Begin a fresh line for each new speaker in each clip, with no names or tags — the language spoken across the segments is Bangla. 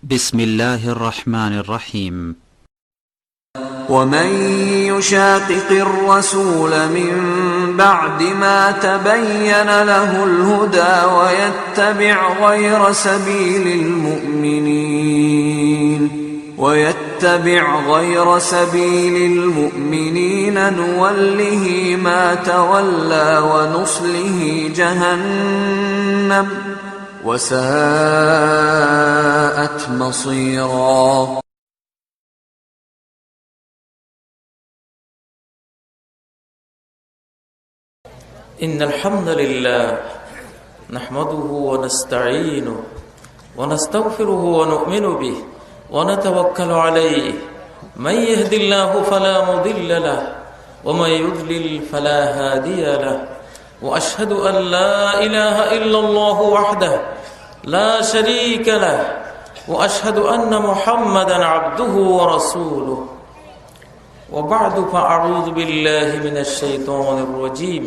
بسم الله الرحمن الرحيم.
ومن يشاقق الرسول من بعد ما تبين له الهدى ويتبع غير سبيل المؤمنين نوله ما تولى ونصله جهنم وساءت مصيرا.
إن الحمد لله نحمده ونستعينه ونستغفره ونؤمن به ونتوكل عليه. من يهد الله فلا مضل له ومن يضلل فلا هادي له. وأشهد أن لا إله إلا الله وحده لا شريك له وأشهد أن محمدا عبده ورسوله. وبعد فأعوذ بالله من الشيطان الرجيم.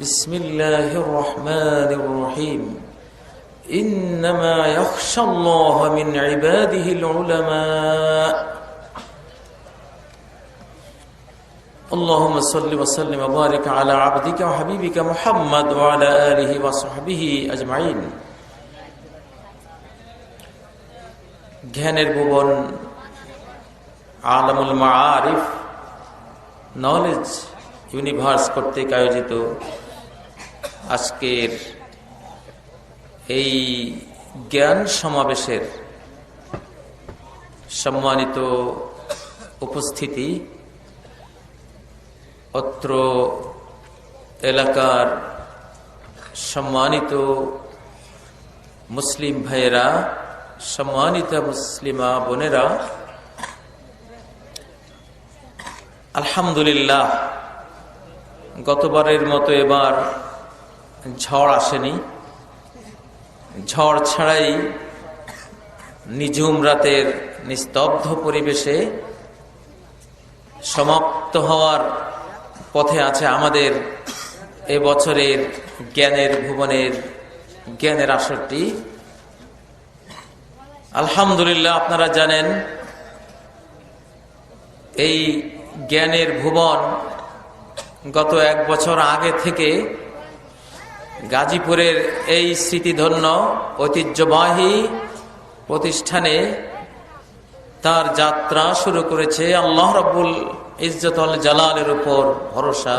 بسم الله الرحمن الرحيم. إنما يخشى الله من عباده العلماء. اللهم صل وسلم وبارك على عبدك وحبيبك محمد وعلى آله وصحبه أجمعين. জ্ঞানের ভুবন আলামুল মাআরিফ নলেজ ইউনিভার্স কর্তৃক আয়োজিত আজকের এই জ্ঞান সমাবেশের সম্মানিত উপস্থিতি, অত্র এলাকার সম্মানিত মুসলিম ভাইয়েরা, সম্মানিত মুসলিমা বোনেরা, আলহামদুলিল্লাহ গতবারের মতো এবার ঝড় আসেনি। ঝড় ছাড়াই নিঝুম রাতের নিস্তব্ধ পরিবেশে সমাপ্ত হওয়ার পথে আছে আমাদের এবছরের জ্ঞানের ভুবনের জ্ঞানের আসরটি। আলহামদুলিল্লাহ আপনারা জানেন এই জ্ঞানের ভুবন গত এক বছর আগে থেকে গাজীপুরের এই স্মৃতিধন্য ঐতিহ্যবাহী প্রতিষ্ঠানে তার যাত্রা শুরু করেছে আল্লাহ রাব্বুল ইজ্জত ওয়াল জালালের উপর ভরসা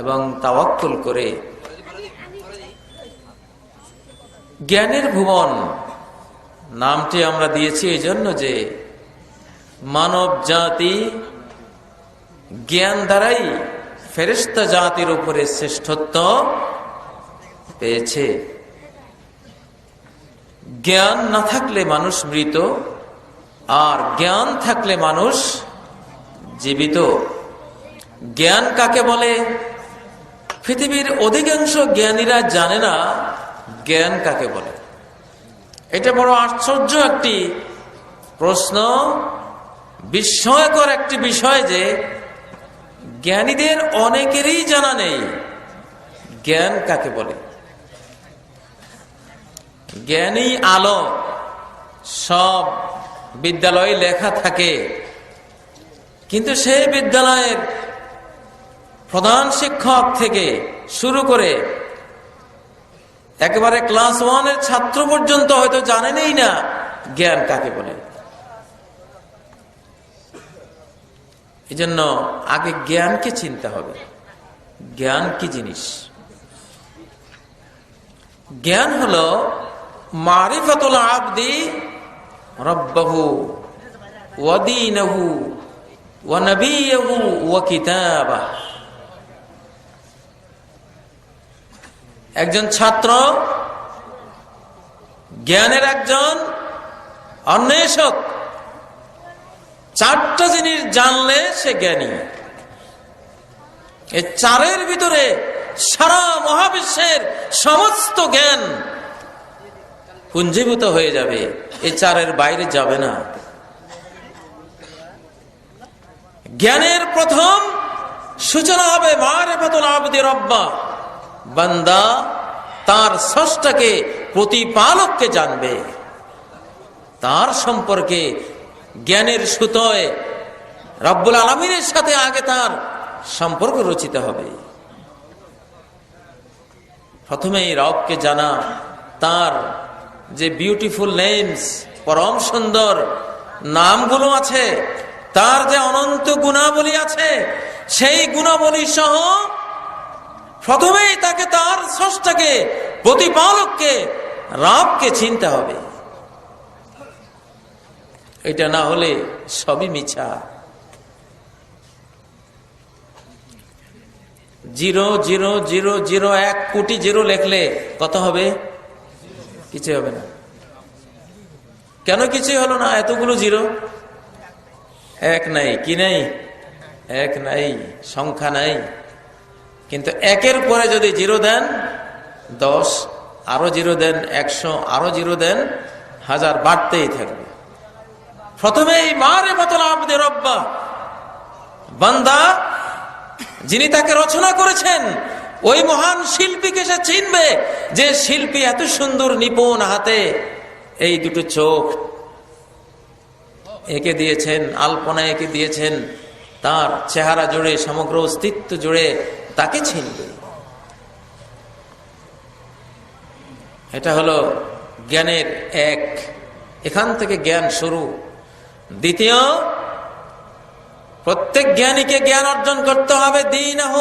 এবং তাওয়াক্কুল করে। জ্ঞানের ভুবন নামটি আমরা দিয়েছি এই জন্য যে মানব জাতি জ্ঞান দ্বারাই ফেরেশতা জাতির উপরে শ্রেষ্ঠত্ব পেয়েছে। জ্ঞান না থাকলে মানুষ মৃত, আর জ্ঞান থাকলে মানুষ জীবিত। জ্ঞান কাকে বলে? পৃথিবীর অধিকাংশ জ্ঞানীরা জানে না জ্ঞান কাকে বলে। এটা বড় আশ্চর্য একটি প্রশ্ন, বিস্ময়কর একটি বিষয় যে জ্ঞানীদের অনেকেরই জানা নেই জ্ঞান কাকে বলে। জ্ঞানী আলো সব বিদ্যালয়ে লেখা থাকে, কিন্তু সেই বিদ্যালয়ের প্রধান শিক্ষক থেকে শুরু করে একেবারে ক্লাস 1 ছাত্র পর্যন্ত হয়তো জানেনই না জ্ঞান কাকে বলে। এই জন্য আগে জ্ঞানকে চিনতে হবে। জ্ঞান কি জিনিস? জ্ঞান হলো মারিফাতুল আবদি রব্বাহু ওয়া দীনহু ওয়া নবিয়হু ওয়া কিতাবাহু। একজন ছাত্র জ্ঞানের একজন অন্বেষক। 4টা জিনিস জানলে সে জ্ঞানী। এই 4-এর ভিতরে সারা মহাবিশ্বের সমস্ত জ্ঞান পুঞ্জীভূত হয়ে যাবে, এই 4-এর বাইরে যাবে না। জ্ঞানের প্রথম সূচনা হবে মারিফাতুল আবদি রব্বা, বান্দা তার স্রষ্টাকে প্রতিপালককে জানবে। তার সম্পর্কে জ্ঞানের সুতোয় রব্বুল আলামিনের সাথে আগে তার সম্পর্ক রচিত হবে। প্রথমেই রবকে জানা, তার যে বিউটিফুল নেমস, পরম সুন্দর নামগুলো আছে, তার যে অনন্ত গুণাবলী আছে, সেই গুণাবলী সহ প্রথমেই তাকে তার স্রষ্টাকে, প্রতিপালককে, রবকে চিনতে হবে। এটা না হলে সবই মিছা। 0,0,0,0,1 কোটি জিরো লেখলে কত হবে? কিছু হবে না। কেন কিছুই হলো না? এতগুলো জিরো, এক নাই। কি নাই? এক নাই, সংখ্যা নাই। কিন্তু একের পরে যদি জিরো দেন 10, আরো জিরো দেন 100, আরো জিরো দেন 1000, বাড়তেই থাকবে। প্রথমেই মারিফাতুল আবদি রব্বা, বান্দা যিনি তাকে রচনা করেছেন ওই মহান শিল্পীকে সে চিনবে, যে শিল্পী এত সুন্দর নিপুণ হাতে এই দুটো চোখ এঁকে দিয়েছেন, আলপনা এঁকে দিয়েছেন, তার চেহারা জুড়ে, সমগ্র অস্তিত্ব জুড়ে তাকে চিনবে। এটা হলো জ্ঞানের এক, এখান থেকে জ্ঞান শুরু। দ্বিতীয়, প্রত্যেক জ্ঞানীকে জ্ঞান অর্জন করতে হবে দীনহ,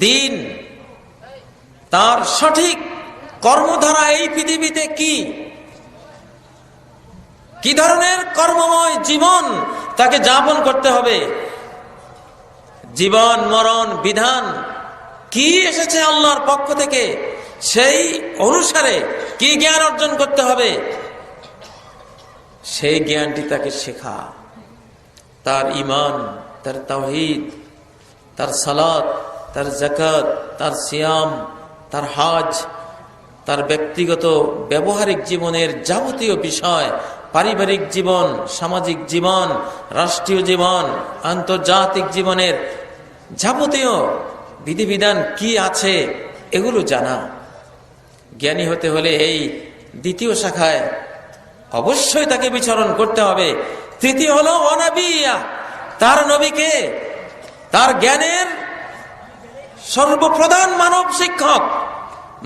দিন, তার সঠিক কর্মধারা এই পৃথিবীতে কি ধরনের কর্মময় জীবন তাকে যাপন করতে হবে, জীবন মরণ বিধান কি এসেছে আল্লাহর পক্ষ থেকে, সেই অনুসারে কি জ্ঞান অর্জন করতে হবে, সেই জ্ঞানটি তাকে শেখা। তার ঈমান, তার তাওহীদ, তার সালাত, তার যাকাত, তার সিয়াম, তার হজ, তার ব্যক্তিগত ব্যবহারিক জীবনের যাবতীয় বিষয়, পারিবারিক জীবন, সামাজিক জীবন, রাষ্ট্রীয় জীবন, আন্তর্জাতিক জীবনের যাবতীয় বিধিবিধান কি আছে এগুলো জানা। জ্ঞানী হতে হলে এই দ্বিতীয় শাখায় অবশ্যই তাকে বিচরণ করতে হবে। তৃতীয় হলো অনবিয়া, তার নবীকে, তার জ্ঞানের সর্বপ্রধান মানব শিক্ষক,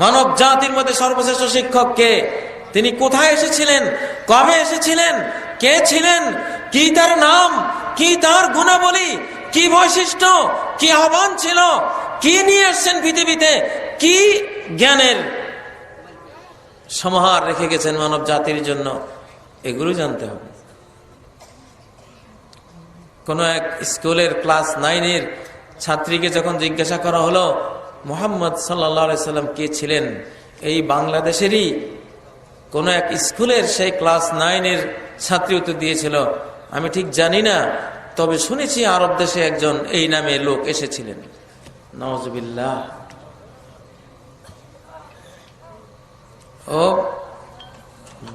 মানব জাতির মধ্যে সর্বশ্রেষ্ঠ শিক্ষক কে, তিনি কোথায় এসেছিলেন, কবে এসেছিলেন, কে ছিলেন, কি তার নাম, কি তার গুণাবলী, কি বৈশিষ্ট্য, কি আহ্বান ছিল, কি নিয়ে এসছেন পৃথিবীতে, কি জ্ঞানের সমাহার রেখে গেছেন মানব জাতির জন্য, এগুলো জানতে হবে। কোন এক স্কুলের ক্লাস 9-এর ছাত্রীকে যখন জিজ্ঞাসা করা হলো মুহাম্মদ সাল্লাল্লাহু আলাইহি সাল্লাম কে ছিলেন, এই বাংলাদেশেরই কোন এক স্কুলের সেই ক্লাস 9-এর ছাত্রী উত্তর দিয়েছিল, আমি ঠিক জানি না, তবে শুনেছি আরব দেশে একজন এই নামে লোক এসেছিলেন। নাউজুবিল্লাহ। ও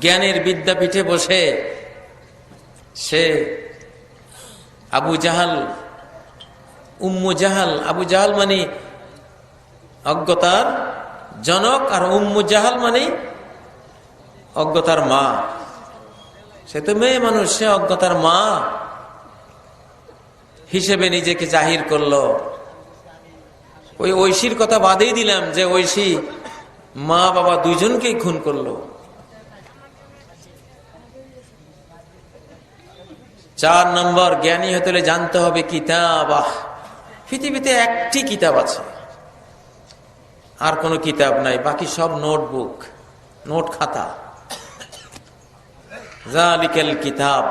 জ্ঞানের বিদ্যাপীঠে বসে সে আবু জাহাল, উম্মু জাহাল, আবু জাহাল মানে অজ্ঞতার জনক, আর উম্মু জাহাল মানে অজ্ঞতার মা। সে তো মেয়ে মানুষ, সে অজ্ঞতার মা হিসেবে নিজেকে জাহির করলো। ওই ঐশীর কথা বাদেই দিলাম যে ঐশী মা বাবা দুইজনকেই খুন করলো। 4 নম্বর, জ্ঞানী হতে হলে জানতে হবে কিতাব। পৃথিবীতে একটি কিতাব আছে, আর কোনো কিতাব নাই, বাকি সব নোটবুক, নোট খাতা। যালিকাল কিতাব,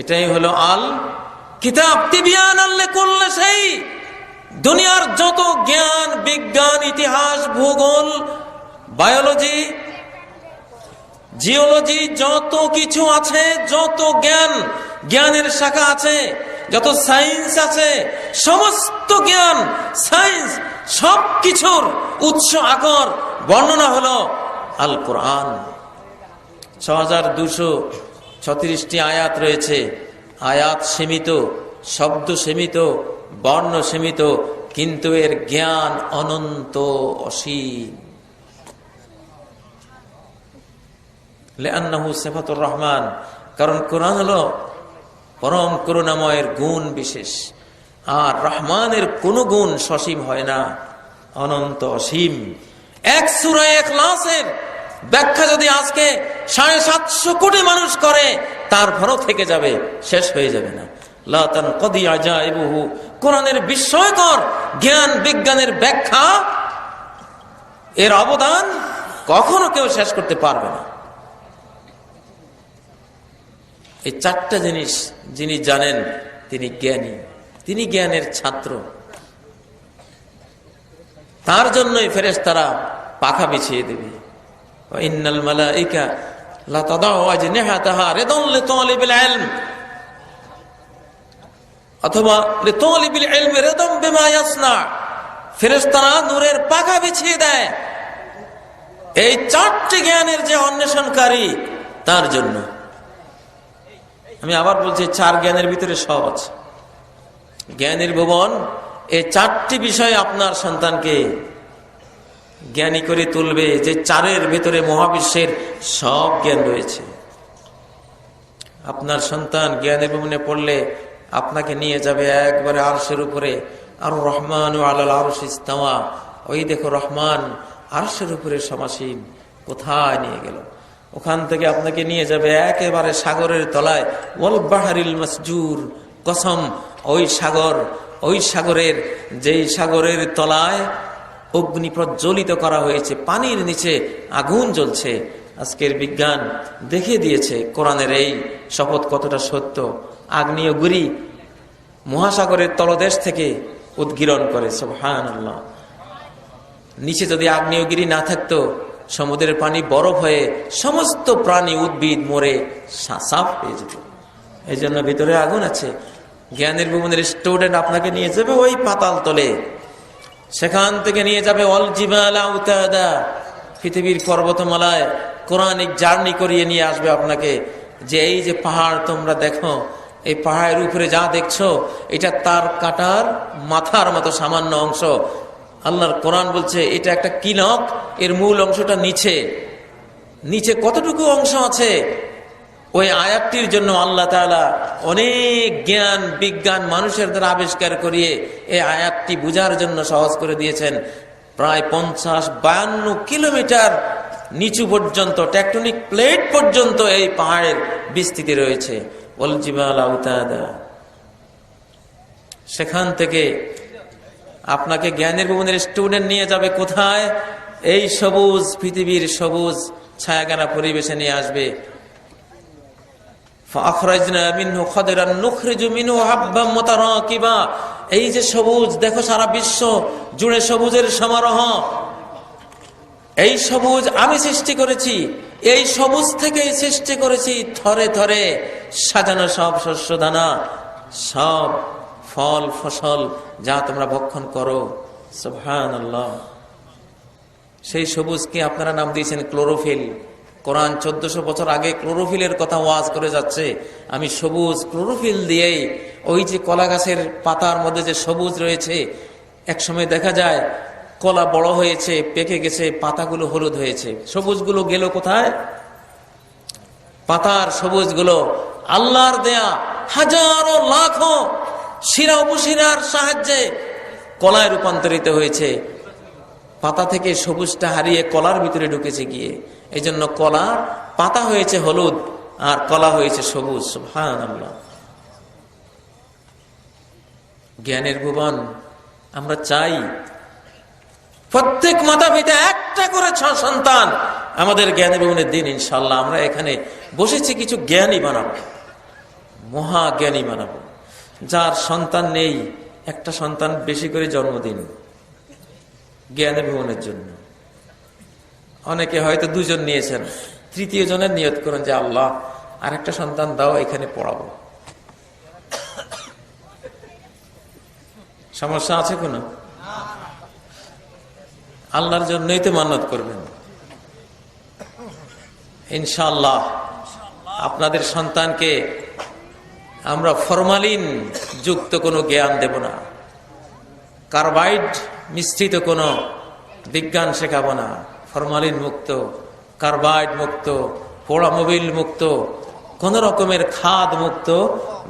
এটাই হলো আল কিতাব তিবিয়ানাল লিকুল্লি শাই। দুনিয়ার যত জ্ঞান, বিজ্ঞান, ইতিহাস, ভূগোল, বায়োলজি, জিওলজি, যত কিছু আছে, যত জ্ঞানের শাখা আছে, যত সায়েন্স আছে, সমস্ত জ্ঞান, সায়েন্স, সবকিছুর উৎস আকর বর্ণনা হলো আল কোরআন। 6236টি আয়াত রয়েছে। আয়াত সীমিত, শব্দ সীমিত, বর্ণ সীমিত, কিন্তু এর জ্ঞান অনন্ত, অসীম। লিআন্নাহু সিফাতুর রহমান, কারণ কোরআন হলো পরম করুণাময়ের গুণ বিশেষ। আর রহমানের কোন গুণ সসীম হয় না, অনন্ত অসীম। এক সূরা ইখলাসের ব্যাখ্যা যদি আজকে 750 কোটি মানুষ করে, তারপরও থেকে যাবে, শেষ হয়ে যাবে না। লা তানকাদি আজাইবুহু, কোরআনের বিস্ময়কর জ্ঞান বিজ্ঞানের ব্যাখ্যা, এর অবদান কখনো কেউ শেষ করতে পারবে না। এই 4টা জিনিস যিনি জানেন তিনি জ্ঞানী, তিনি জ্ঞানের ছাত্র। তার জন্যই ফেরেশতারা পাখা বিছিয়ে দেবে। ইন্নাল মালাইকা লা তাদাউ আজনিহাতাহা রিদান লিতালিবিল ইলম, অথবা লিতালিবিল ইলমি রিদান বিমা ইয়াসনা, ফেরেশতারা নূরের পাখা বিছিয়ে দেয় এই 4টি জ্ঞানের যে অন্বেষণকারী তার জন্য। আমি আবার বলছি, 4 জ্ঞানের ভিতরে সব আছে। জ্ঞানের ভুবন এই 4টি বিষয় আপনার সন্তানকে জ্ঞানী করে তুলবে, যে 4-এর ভেতরে মহাবিশ্বের সব জ্ঞান রয়েছে। আপনার সন্তান জ্ঞানের ভুবনে পড়লে আপনাকে নিয়ে যাবে একবারে আরশের উপরে। আর রহমান আলাল আরশি ইস্তাওয়া, ওই দেখো রহমান আরশের উপরে সমাসীন। কোথায় নিয়ে গেল? ওখান থেকে আপনাকে নিয়ে যাবে একেবারে সাগরের তলায়। ওয়াল বাহরিল মাসজুর, কসম ওই সাগর, ওই সাগরের, যেই সাগরের তলায় অগ্নি প্রজ্বলিত করা হয়েছে, পানির নিচে আগুন জ্বলছে। আজকের বিজ্ঞান দেখিয়ে দিয়েছে কোরআনের এই শপথ কতটা সত্য। আগ্নেয়গিরি মহাসাগরের তলদেশ থেকে উদ্গীরণ করে, সুবহানাল্লাহ। নিচে যদি আগ্নেয়গিরি না থাকতো, সমুদ্রের পানি বরফ হয়ে সমস্ত প্রাণী উদ্ভিদ মরে সাফ হয়ে যেত। এই জন্য ভিতরে আগুন আছে। জ্ঞানের ভুবনের স্টুডেন্ট আপনাকে নিয়ে যাবে ওই পাতাল তলে, সেখান থেকে নিয়ে যাবে অল জিবাল আউতাদা, পৃথিবীর পর্বতমালায় কোরআনিক জার্নি করিয়ে নিয়ে আসবে আপনাকে। যে এই যে পাহাড় তোমরা দেখো, এই পাহাড়ের উপরে যা দেখছো এটা তার কাটার মাথার মতো সামান্য অংশ। আল্লাহর কোরআন বলছে এটা একটা কিনক, এর মূল অংশটা নিচে। নিচে কতটুকু অংশ আছে? ওই আয়াতটির জন্য আল্লাহ তাআলা অনেক জ্ঞান বিজ্ঞান মানুষের দ্বারা আবিষ্কার করিয়ে এই আয়াতটি বুঝার জন্য সহজ করে দিয়েছেন। প্রায় 50-52 কিলোমিটার নিচু পর্যন্ত, টেকটনিক প্লেট পর্যন্ত এই পাহাড়ের বিস্তৃতি রয়েছে। ওয়াল জিবাল আউতাদা, সেখান থেকে আপনাকে জ্ঞানের ভুবনের স্টুডেন্ট নিয়ে যাবে কোথায়? এই সবুজ পৃথিবীর সবুজ ছায়াগানা পরিবেশে নিয়ে আসবে। এই যে সবুজ দেখো, সারা বিশ্ব জুড়ে সবুজের সমারোহ। এই সবুজ আমি সৃষ্টি করেছি, এই সবুজ থেকেই সৃষ্টি করেছি থরে থরে সাজানো সব শস্য দানা, সব ফল ফসল যা তোমরা ভক্ষণ করো। সুবহানাল্লাহ। সেই সবুজকে আপনারা নাম দিয়েছেন ক্লোরোফিল। কোরআন 1400 বছর আগে ক্লোরোফিলের কথা ওয়াজ করে যাচ্ছে। আমি সবুজ ক্লোরোফিল দিয়েই, ওই যে কলা গাছের পাতার মধ্যে যে সবুজ রয়েছে, একসময় দেখা যায় কলা বড় হয়েছে, পেকে গেছে, পাতাগুলো হলুদ হয়েছে, সবুজগুলো গেল কোথায়? পাতার সবুজগুলো আল্লাহর দেয়া হাজারো লাখো শিরা উপশিরার সাহায্যে কলায় রূপান্তরিত হয়েছে। পাতা থেকে সবুজটা হারিয়ে কলার ভিতরে ঢুকেছে গিয়ে, এই জন্য কলা পাতা হয়েছে হলুদ আর কলা হয়েছে সবুজ। সুবহানাল্লাহ। জ্ঞানের ভুবন আমরা চাই প্রত্যেক মাতা পিতা একটা করে সন্তান আমাদের জ্ঞানের ভুবনের দিন। ইনশাল্লাহ আমরা এখানে বসেছি কিছু জ্ঞানী বানাবো, মহা জ্ঞানী বানাবো। যার সন্তান নেই, একটা সন্তান বেশি করে জন্মদিন জ্ঞানের ভুবনের জন্য। অনেকে হয়তো 2 জন নিয়েছেন, 3য় জনের নিয়ত করেন যে আল্লাহ আর একটা সন্তান দাও, এখানে পড়াবো। সমস্যা আছে কোনো? আল্লাহর জন্যই তো মান্নত করবেন। ইনশাআল্লাহ আপনাদের সন্তানকে আমরা ফরমালিন যুক্ত কোনো জ্ঞান দেব না, কার্বাইড মিশ্রিত কোনো বিজ্ঞান শেখাবো না। ফরমালিন মুক্ত, কার্বাইড মুক্ত, পোড়া মোবিল মুক্ত, কোন রকমের খাদ মুক্ত,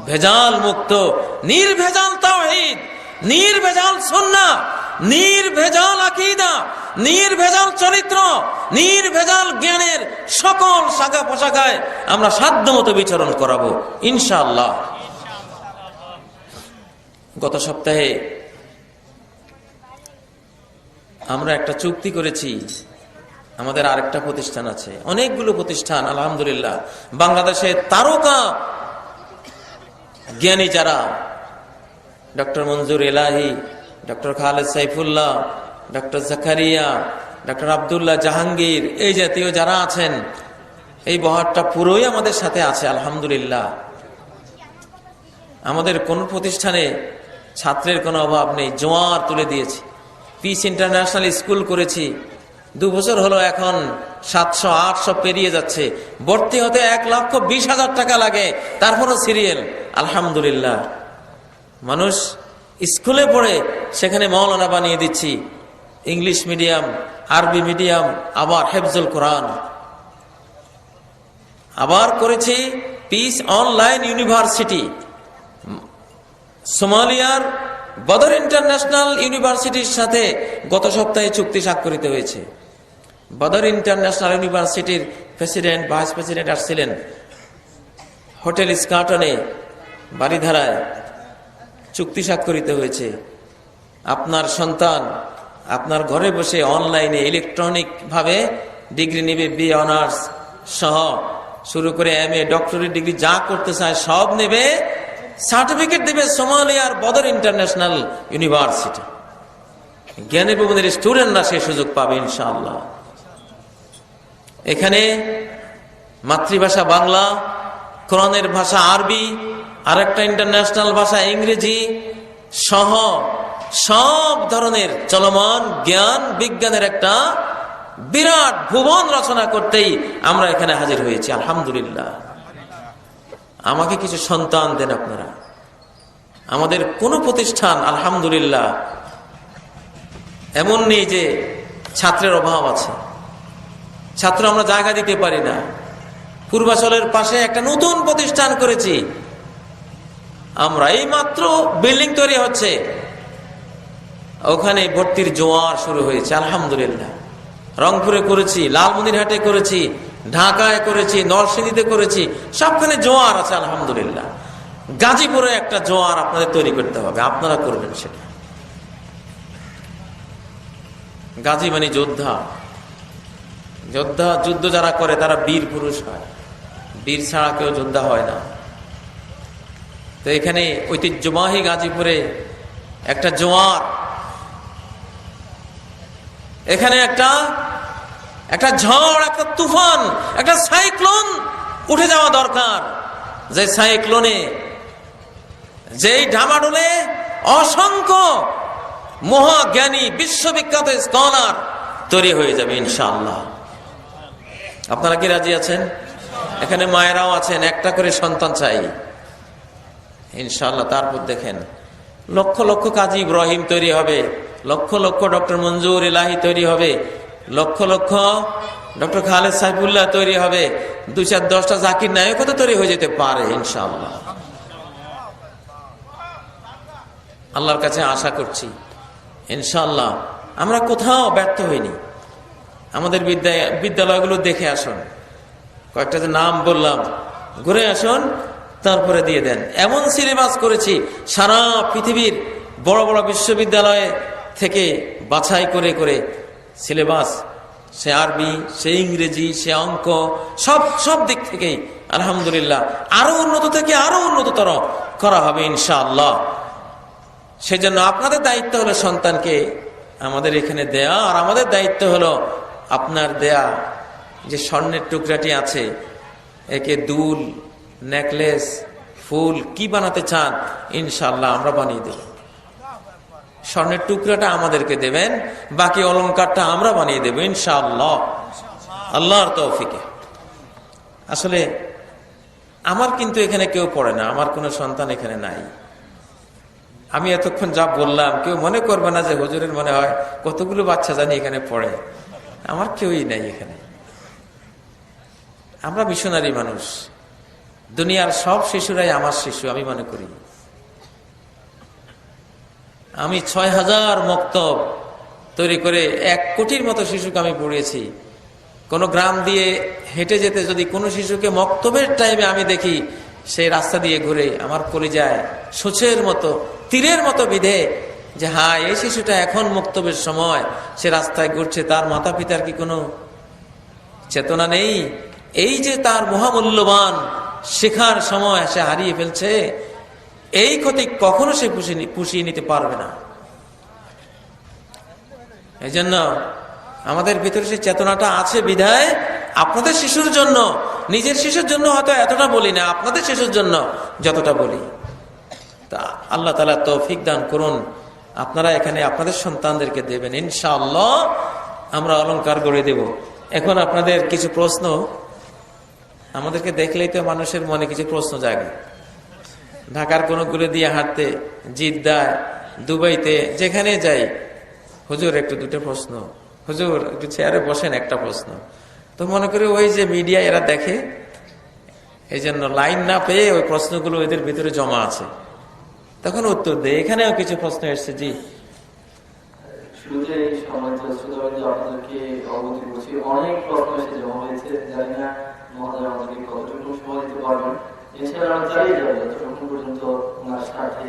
ভেজাল মুক্ত, নির্ভেজাল তাওহীদ, নির্ভেজাল সুন্নাহ, নির্ভেজাল আকীদা, নির্ভেজাল চরিত্র, নির্ভেজাল জ্ঞানের সকল শাখা প্রশাখায় আমরা সাধ্যমতো বিচরণ করাবো ইনশাআল্লাহ। গত সপ্তাহে আমরা একটা চুক্তি করেছি। আমাদের আরেকটা প্রতিষ্ঠান আছে, অনেকগুলো প্রতিষ্ঠান আলহামদুলিল্লাহ, বাংলাদেশের তারকা জ্ঞানী যারা, doctor Manzoor Elahi, doctor Khaled Saifullah, doctor Zakaria, doctor Abdullah Jahangir, এই জাতীয় যারা আছেন, এই বহারটা পুরোই আমাদের সাথে আছে আলহামদুলিল্লাহ। আমাদের কোন প্রতিষ্ঠানে ছাত্রের কোনো অভাব নেই, জোয়ার তুলে দিয়েছি। পিস ইন্টারন্যাশনাল স্কুল করেছি, 2 বছর হলো, এখন 700-800 পেরিয়ে যাচ্ছে। ভর্তি হতে 1,20,000 টাকা লাগে, তারপরও সিরিয়াল আলহামদুলিল্লাহ। মানুষ স্কুলে পড়ে সেখানে মাওলানা বানিয়ে দিচ্ছি, ইংলিশ মিডিয়াম, আরবি মিডিয়াম, আবার হেফজুল কোরআন। আবার করেছি পিস অনলাইন ইউনিভার্সিটি, সোমালিয়ার বদর ইন্টারন্যাশনাল ইউনিভার্সিটির সাথে গত সপ্তাহে চুক্তি স্বাক্ষরিত হয়েছে। বদর ইন্টারন্যাশনাল ইউনিভার্সিটির প্রেসিডেন্ট, ভাইস প্রেসিডেন্ট আসছিলেন। হোটেল স্কার্টনে, বাড়িধারায় চুক্তি স্বাক্ষরিত হয়েছে। আপনার সন্তান আপনার ঘরে বসে অনলাইনে ইলেকট্রনিক ভাবে ডিগ্রি নেবে, BA অনার্স সহ শুরু করে MA, ডক্টরেট ডিগ্রি যা করতে চায় সব নেবে, সার্টিফিকেট দেবে সোমালিয়ার বদর ইন্টারন্যাশনাল ইউনিভার্সিটি। জ্ঞানী ভবনের স্টুডেন্টরা সে সুযোগ পাবে ইনশাআল্লাহ। এখানে মাতৃভাষা বাংলা, কোরআনের ভাষা আরবি, আরেকটা ইন্টারন্যাশনাল ভাষা ইংরেজি সহ সব ধরনের চলমান জ্ঞান বিজ্ঞানের একটা বিরাট ভুবন রচনা করতেই আমরা এখানে হাজির হয়েছি আলহামদুলিল্লাহ। আমাকে কিছু সন্তান দেন আপনারা। আমাদের কোন প্রতিষ্ঠান আলহামদুলিল্লাহ এমন নেই যে ছাত্রের অভাব আছে, ছাত্র আমরা জায়গা দিতে পারি না। পূর্বাচলের পাশে একটা নতুন প্রতিষ্ঠান করেছি আমরা, এই মাত্র বিল্ডিং তৈরি হচ্ছে, ওখানে ভর্তির জোয়ার শুরু হয়েছে আলহামদুলিল্লাহ। রংপুরে করেছি, লালমনিরহাটে করেছি, ঢাকায় করেছি, নরসিংদীতে করেছি, সবখানে জোয়ার আছে আলহামদুলিল্লাহ। গাজীপুরে একটা জোয়ার আপনাদের তৈরি করতে হবে, আপনারা করবেন সেটা। গাজী মানে যোদ্ধা, যোদ্ধা, যুদ্ধ যারা করে তারা বীর পুরুষ হয়, বীর ছাড়া কেউ যোদ্ধা হয় না। তো এখানে ঐতিহ্যবাহী গাজীপুরে একটা জোয়ার, এখানে একটা ঝড়, একটা তুফান, একটা সাইক্লোন উঠে যাওয়া দরকার। যে সাইক্লোনে, যেই ডামাডোলে অসংখ্য মহাজ্ঞানী বিশ্ববিখ্যাত স্কলার তৈরি হয়ে যাবে ইনশাআল্লাহ। আপনারা কি রাজি আছেন? এখানে মায়েরাও আছেন, একটা করে সন্তান চাই ইনশাআল্লাহ। তারপর দেখেন লক্ষ লক্ষ কাজী ইব্রাহিম তৈরি হবে, লক্ষ লক্ষ ডক্টর মঞ্জুর এলাহি তৈরি হবে, লক্ষ লক্ষ ডক্টর খালেদ সাইফুল্লাহ তৈরি হবে, 2-4-10টা জাকির নায়কও তো তৈরি হয়ে যেতে পারে ইনশাআল্লাহ। আল্লাহর কাছে আশা করছি ইনশাআল্লাহ। আমরা কোথাও ব্যর্থ হইনি। আমাদের বিদ্যালয়গুলো দেখে আসুন, কয়েকটা যে নাম বললাম, ঘুরে আসুন, তারপরে দিয়ে দেন। এমন সিলেবাস করেছি সারা পৃথিবীর বড় বড় বিশ্ববিদ্যালয়ে থেকে বাছাই করে করে সিলেবাস, সে আরবি, সে ইংরেজি, সে অঙ্ক, সব দিক থেকেই আলহামদুলিল্লাহ আরো উন্নত থেকে আরো উন্নততর করা হবে ইনশাআল্লাহ। সেজন্য আপনাদের দায়িত্ব হলো সন্তানকে আমাদের এখানে দেয়া, আর আমাদের দায়িত্ব হলো আপনার দেয়া যে স্বর্ণের টুকরাটি আছে, একে দুল, নেকলেস, ফুল কি বানাতে চান ইনশাআল্লাহ আমরা বানিয়ে দেব। স্বর্ণের টুকরাটা আমাদেরকে দেবেন, বাকি অলংকারটা আমরা বানিয়ে দেব ইনশাআল্লাহ আল্লাহর তৌফিকে। আসলে আমার কিন্তু এখানে কেউ পড়ে না, আমার কোনো সন্তান এখানে নাই। আমি এতক্ষণ যা বললাম কেউ মনে করবে না যে হুজুরের মনে হয় কতগুলো বাচ্চা জানি এখানে পড়ে। আমার কেউই নাই এখানে। আমরা মিশনারি মানুষ, দুনিয়ার সব শিশুরাই আমার শিশু আমি মনে করি। আমি ৬,০০০ মক্তব তৈরি করে ১ কোটির মতো শিশুকে আমি পড়িয়েছি। কোনো গ্রাম দিয়ে হেঁটে যেতে যদি কোনো শিশুকে মক্তবের টাইমে আমি দেখি সেই রাস্তা দিয়ে ঘুরে আমার কলিজায় সোচের মতো তীরের মতো বিধে যে হ্যাঁ এই শিশুটা এখন মক্তবের সময় সে রাস্তায় ঘুরছে, তার মাতা পিতার কি কোনো চেতনা নেই? এই যে তার মহামূল্যবান শেখার সময় সে হারিয়ে ফেলছে, এই ক্ষতি কখনো সে পুষিয়ে নিতে পারবে না। এই জন্য আমাদের ভিতরে সেই চেতনাটা আছে বিধায় আপনাদের শিশুর জন্য, নিজের শিশুর জন্য হয়তো এতটা বলি না, আপনাদের শিশুর জন্য যতটা বলি। তা আল্লাহ তাআলা তৌফিক দান করুন, আপনারা এখানে আপনাদের সন্তানদেরকে দেবেন ইনশাআল্লাহ, আমরা অলংকার গড়ে দেব। এখন আপনাদের কিছু প্রশ্ন, আমাদেরকে দেখলেই তো মানুষের মনে কিছু প্রশ্ন জাগে। ঢাকার কোনো গুলো দিয়ে হাঁটতে, জিদ্দায়, দুবাইতে যেখানে যাই, হুজুর একটু দুটো প্রশ্ন, হুজুর একটু চেয়ারে বসেন একটা প্রশ্ন। তো মনে করি ওই যে মিডিয়া এরা দেখে, এই জন্য লাইন না পেয়ে ওই প্রশ্নগুলো এদের ভিতরে জমা আছে, তখন উত্তর দেয়। এখানেও কিছু প্রশ্ন এসছে। জি,
অনেক প্রশ্ন এসে জমা হয়েছে, জানি না মহোদয় আমাদেরকে কতটুকু সময় দিতে পারবেন। এছাড়া আমরা চালিয়ে যাবো যতক্ষণ পর্যন্ত ওনার সাথে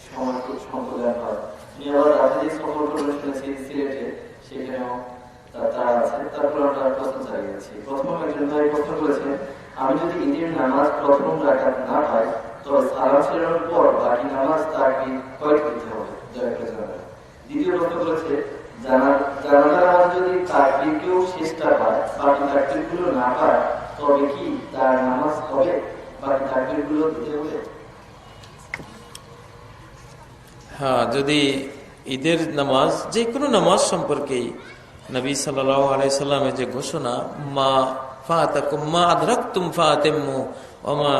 সময় সম্প্রদান হয়। উনি আবার রাজনৈতিক সফর করবেন শুনেছি সিলেটে, সেখানেও তারা আছে। তারপর আমরা প্রশ্ন চালিয়ে যাচ্ছি। প্রথম একজন ভাই প্রশ্ন করেছেন, আমি যদি ঈদের নামাজ প্রথম রাকাত না পাই তবে সালাম ফেরানোর পর বাকি নামাজ তাকবীর কয়টি দিতে হবে, দয়া করে জানাবেন। দ্বিতীয় প্রশ্ন করেছে, জানাজার নামাজ যদি তাকবীর কেউ শেষটা পায়, বাকি তাকবীর গুলো না পায়, তবে কি তার নামাজ হবে, বাকি তাকবীর গুলো দিতে হবে?
হ্যাঁ, যদি ঈদের নামাজ, যে কোনো নামাজ সম্পর্কেই নবী সাল্লাল্লাহু আলাইহি সাল্লামের যে ঘোষণা, মা ফাতাকুম মা আদরাকতুম ফাতিমু ওয়া মা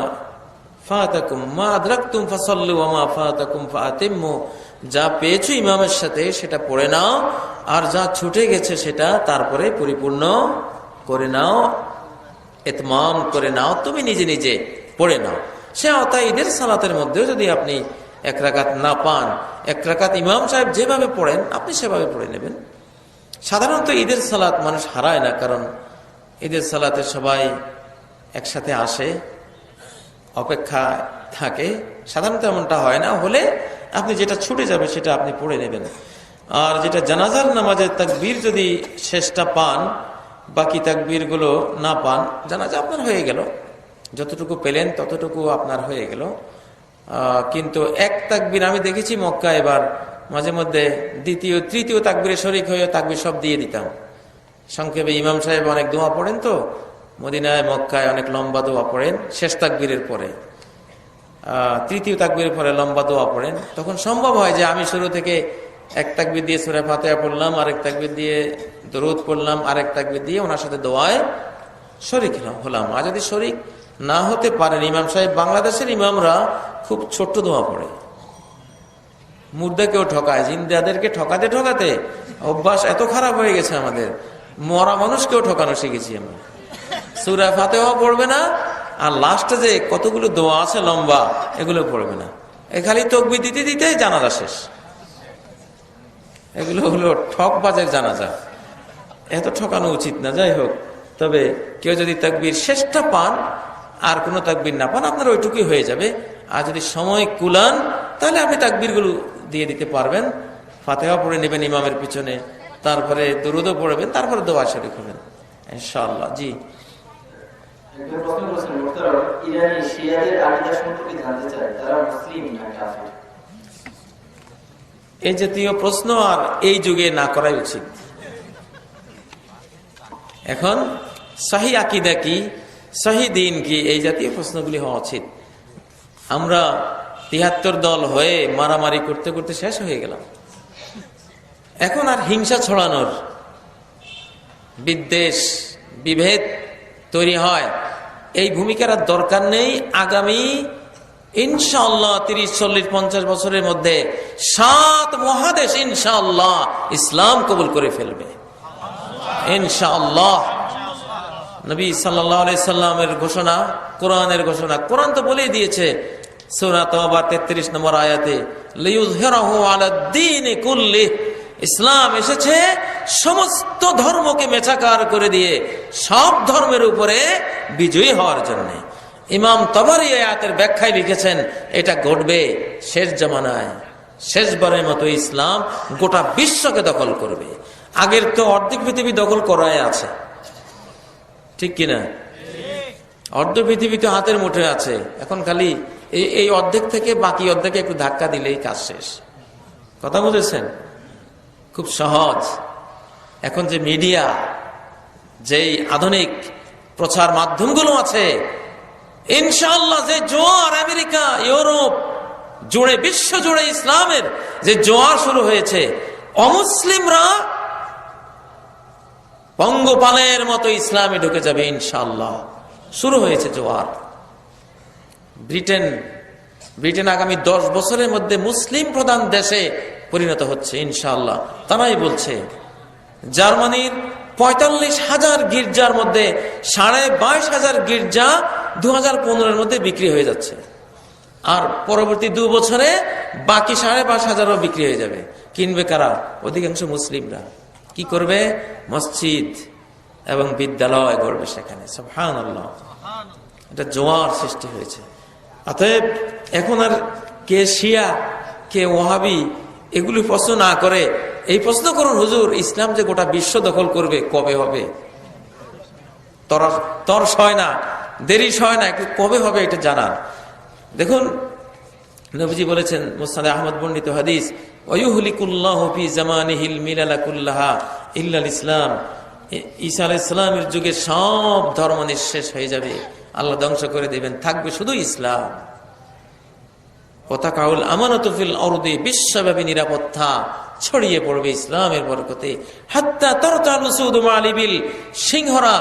ফাতাকুম মা আদরাকতুম ফাসাল্লু ওয়া মা ফাতাকুম ফাতিমু, যা পেয়েছো ইমামের সাথে সেটা পড়ে নাও, আর যা ছুটে গেছে সেটা তারপরে পরিপূর্ণ করে নাও, ইতমাম করে নাও, তুমি নিজে নিজে পড়ে নাও। সে অর্থাৎ ঈদের সালাতের মধ্যেও যদি আপনি 1 রাকাত না পান, 1 রাকাত ইমাম সাহেব যেভাবে পড়েন আপনি সেভাবে পড়ে নেবেন। সাধারণত ঈদের সালাত মানুষ হারায় না, কারণ ঈদের সালাতে সবাই একসাথে আসে, অপেক্ষা থাকে। সাধারণত এমনটা হয় না, হলে আপনি যেটা ছুটে যাবে সেটা আপনি পড়ে নেবেন। আর যেটা জানাজার নামাজের তাকবীর যদি শেষটা পান, বাকি তাকবীর গুলো না পান, জানাজা আপনার হয়ে গেল, যতটুকু পেলেন ততটুকু আপনার হয়ে গেল। কিন্তু 1 তাকবীর আমি দেখেছি মক্কা, এবার মাঝে মধ্যে দ্বিতীয় তৃতীয় তাকবীরে শরীক হয়ে তাকবীর সব দিয়ে দিতাম। সংক্ষেপে ইমাম সাহেব অনেক দোয়া পড়েন, তো মদিনায় মক্কায় অনেক লম্বা দোয়া পড়েন, শেষ তাকবীরের পরে তৃতীয় তাকবীরের পরে লম্বা দোয়া পড়েন। তখন সম্ভব হয় যে আমি শুরু থেকে 1 তাকবীর দিয়ে সূরা ফাতিহা পড়লাম, আরেক তাকবীর দিয়ে দরুদ পড়লাম, আরেক তাকবীর দিয়ে ওনার সাথে দোয়ায় শরীক হলাম। আর যদি শরীক না হতে পারেন, ইমাম সাহেব, বাংলাদেশের ইমামরা খুব ছোট্ট দোয়া পড়ে, মুর্দাকেও ঠকায়, জিন্দাদেরকে ঠকাতে ঠকাতে অভ্যাস এত খারাপ হয়ে গেছে আমাদের, মরা মানুষকেও ঠকানো শিখেছি আমরা। সূরা ফাতিহা পড়বে না, আর লাস্টে যে কতগুলো দোয়া আছে লম্বা, এগুলো পড়বে না, খালি তাকবীর দিতে দিতে জানাজা শেষ। এগুলো হলো ঠকবাজের জানাজা, এত ঠকানো উচিত না। যাই হোক, তবে কেউ যদি তাকবীর শেষটা পান আর কোনো তাকবীর না পান, আপনার ওইটুকুই হয়ে যাবে। আর যদি সময় কুলান তাহলে আপনি তাকবীরগুলো দিয়ে দিতে পারবেন, ফাতিহা পড়ে নেবেন ইমামের পিছনে, তারপরে দরুদও পড়বেন, তারপরে দোয়া শরীক হবেন ইনশাআল্লাহ। জি, এই জাতীয় প্রশ্ন আর এই যুগে না করাই উচিত। এখন সহি আকীদা কি, সহি দ্বীন কি, এই জাতীয় প্রশ্নগুলি হওয়া উচিত। আমরা ৭৩ দল হয়ে মারামারি করতে করতে শেষ হয়ে গেলাম। এখন আর হিংসা ছড়ানোর, বিদ্বেষ বিভেদ তৈরি হয়, এই ভূমিকার আর দরকার নেই। আগামী ইনশাআল্লাহ ৩০, ৪০, ৫০ বছরের মধ্যে ৭ মহাদেশ ইনশাআল্লাহ ইসলাম কবুল করে ফেলবে ইনশাআল্লাহ। নবী সাল্লাল্লাহু আলাইহি সাল্লামের ঘোষণা, কোরআনের ঘোষণা। কোরআন তো বলেই দিয়েছে সূরা তাওবা 33 নম্বর আয়াতে, লিইয়ুযহিরাহু আলাদ-দীনি কুল্লিহি, ইসলাম এসেছে সমস্ত ধর্মকে মেচাকার করে দিয়ে সব ধর্মের উপরে বিজয়ী হওয়ার জন্য। ইমাম তাবারী আয়াতের ব্যাখ্যায় লিখেছেন, এটা ঘটবে শেষ জামানায়, শেষবারের মতো ইসলাম গোটা বিশ্বকে দখল করবে। আগের তো অর্ধেক পৃথিবী দখল করাই আছে, ঠিক কিনা? অর্ধ পৃথিবী তো হাতের মুঠোয় আছে, এখন খালি এই অর্ধেক থেকে বাকি অর্ধেকে একটু ধাক্কা দিলেই কাজ শেষ। কথা বুঝেছেন? খুব সহজ। এখন যে মিডিয়া, যেই আধুনিক প্রচার মাধ্যমগুলো আছে, ইনশাআল্লাহ যে জোয়ার আমেরিকা, ইউরোপ জুড়ে, বিশ্ব জুড়ে ইসলামের যে জোয়ার শুরু হয়েছে, অমুসলিমরা পঙ্গপালের মতো ইসলামে ঢুকে যাবে ইনশাআল্লাহ। শুরু হয়েছে জোয়ার। ব্রিটেন আগামী 10 বছরের মধ্যে মুসলিম প্রধান দেশে পরিণত হচ্ছে ইনশাআল্লাহ, তারাই বলছে। জার্মানির 45,000 গির্জার মধ্যে 22,500 গির্জা 2015-এর মধ্যে বিক্রি হয়ে যাচ্ছে, আর পরবর্তী 2 বছরে বাকি 5,500-ও বিক্রি হয়ে যাবে। কিনবে কারা? অধিকাংশ মুসলিমরা। কি করবে? মসজিদ এবং বিদ্যালয় গড়বে সেখানে। সুবহানাল্লাহ, এটা জোয়ার সৃষ্টি হয়েছে। অতএব এখন আর কে শিয়া কে ওয়াহাবি এগুলি প্রশ্ন না করে এই প্রশ্ন করুন, হুজুর ইসলাম যে গোটা বিশ্ব দখল করবে কবে হবে? তরস হয় না, দেরি হয় না, একটু কবে হবে এটা জানান। দেখুন নবীজি বলেছেন, মুসনাদে আহমদ বর্ণিত হাদিস, ওয়ায়ুহলিকুল্লাহু ফি জামানিহিল মিলালা কুল্লাহা ইল্লাল ইসলাম। ঈসা আলাইহিস সালামের যুগে সব ধর্ম নিঃশেষ হয়ে যাবে, আল্লাহ ধ্বংস করে দেবেন, থাকবে শুধু ইসলাম। ওয়াতাকাউল আমানাতু ফিল আরদি, বিশ্বব্যাপী নিরাপত্তা ছড়িয়ে পড়বে ইসলামের বরকতে। হাত্তা তারতাল উসুদ মা'আল ইবিল, সিংহরা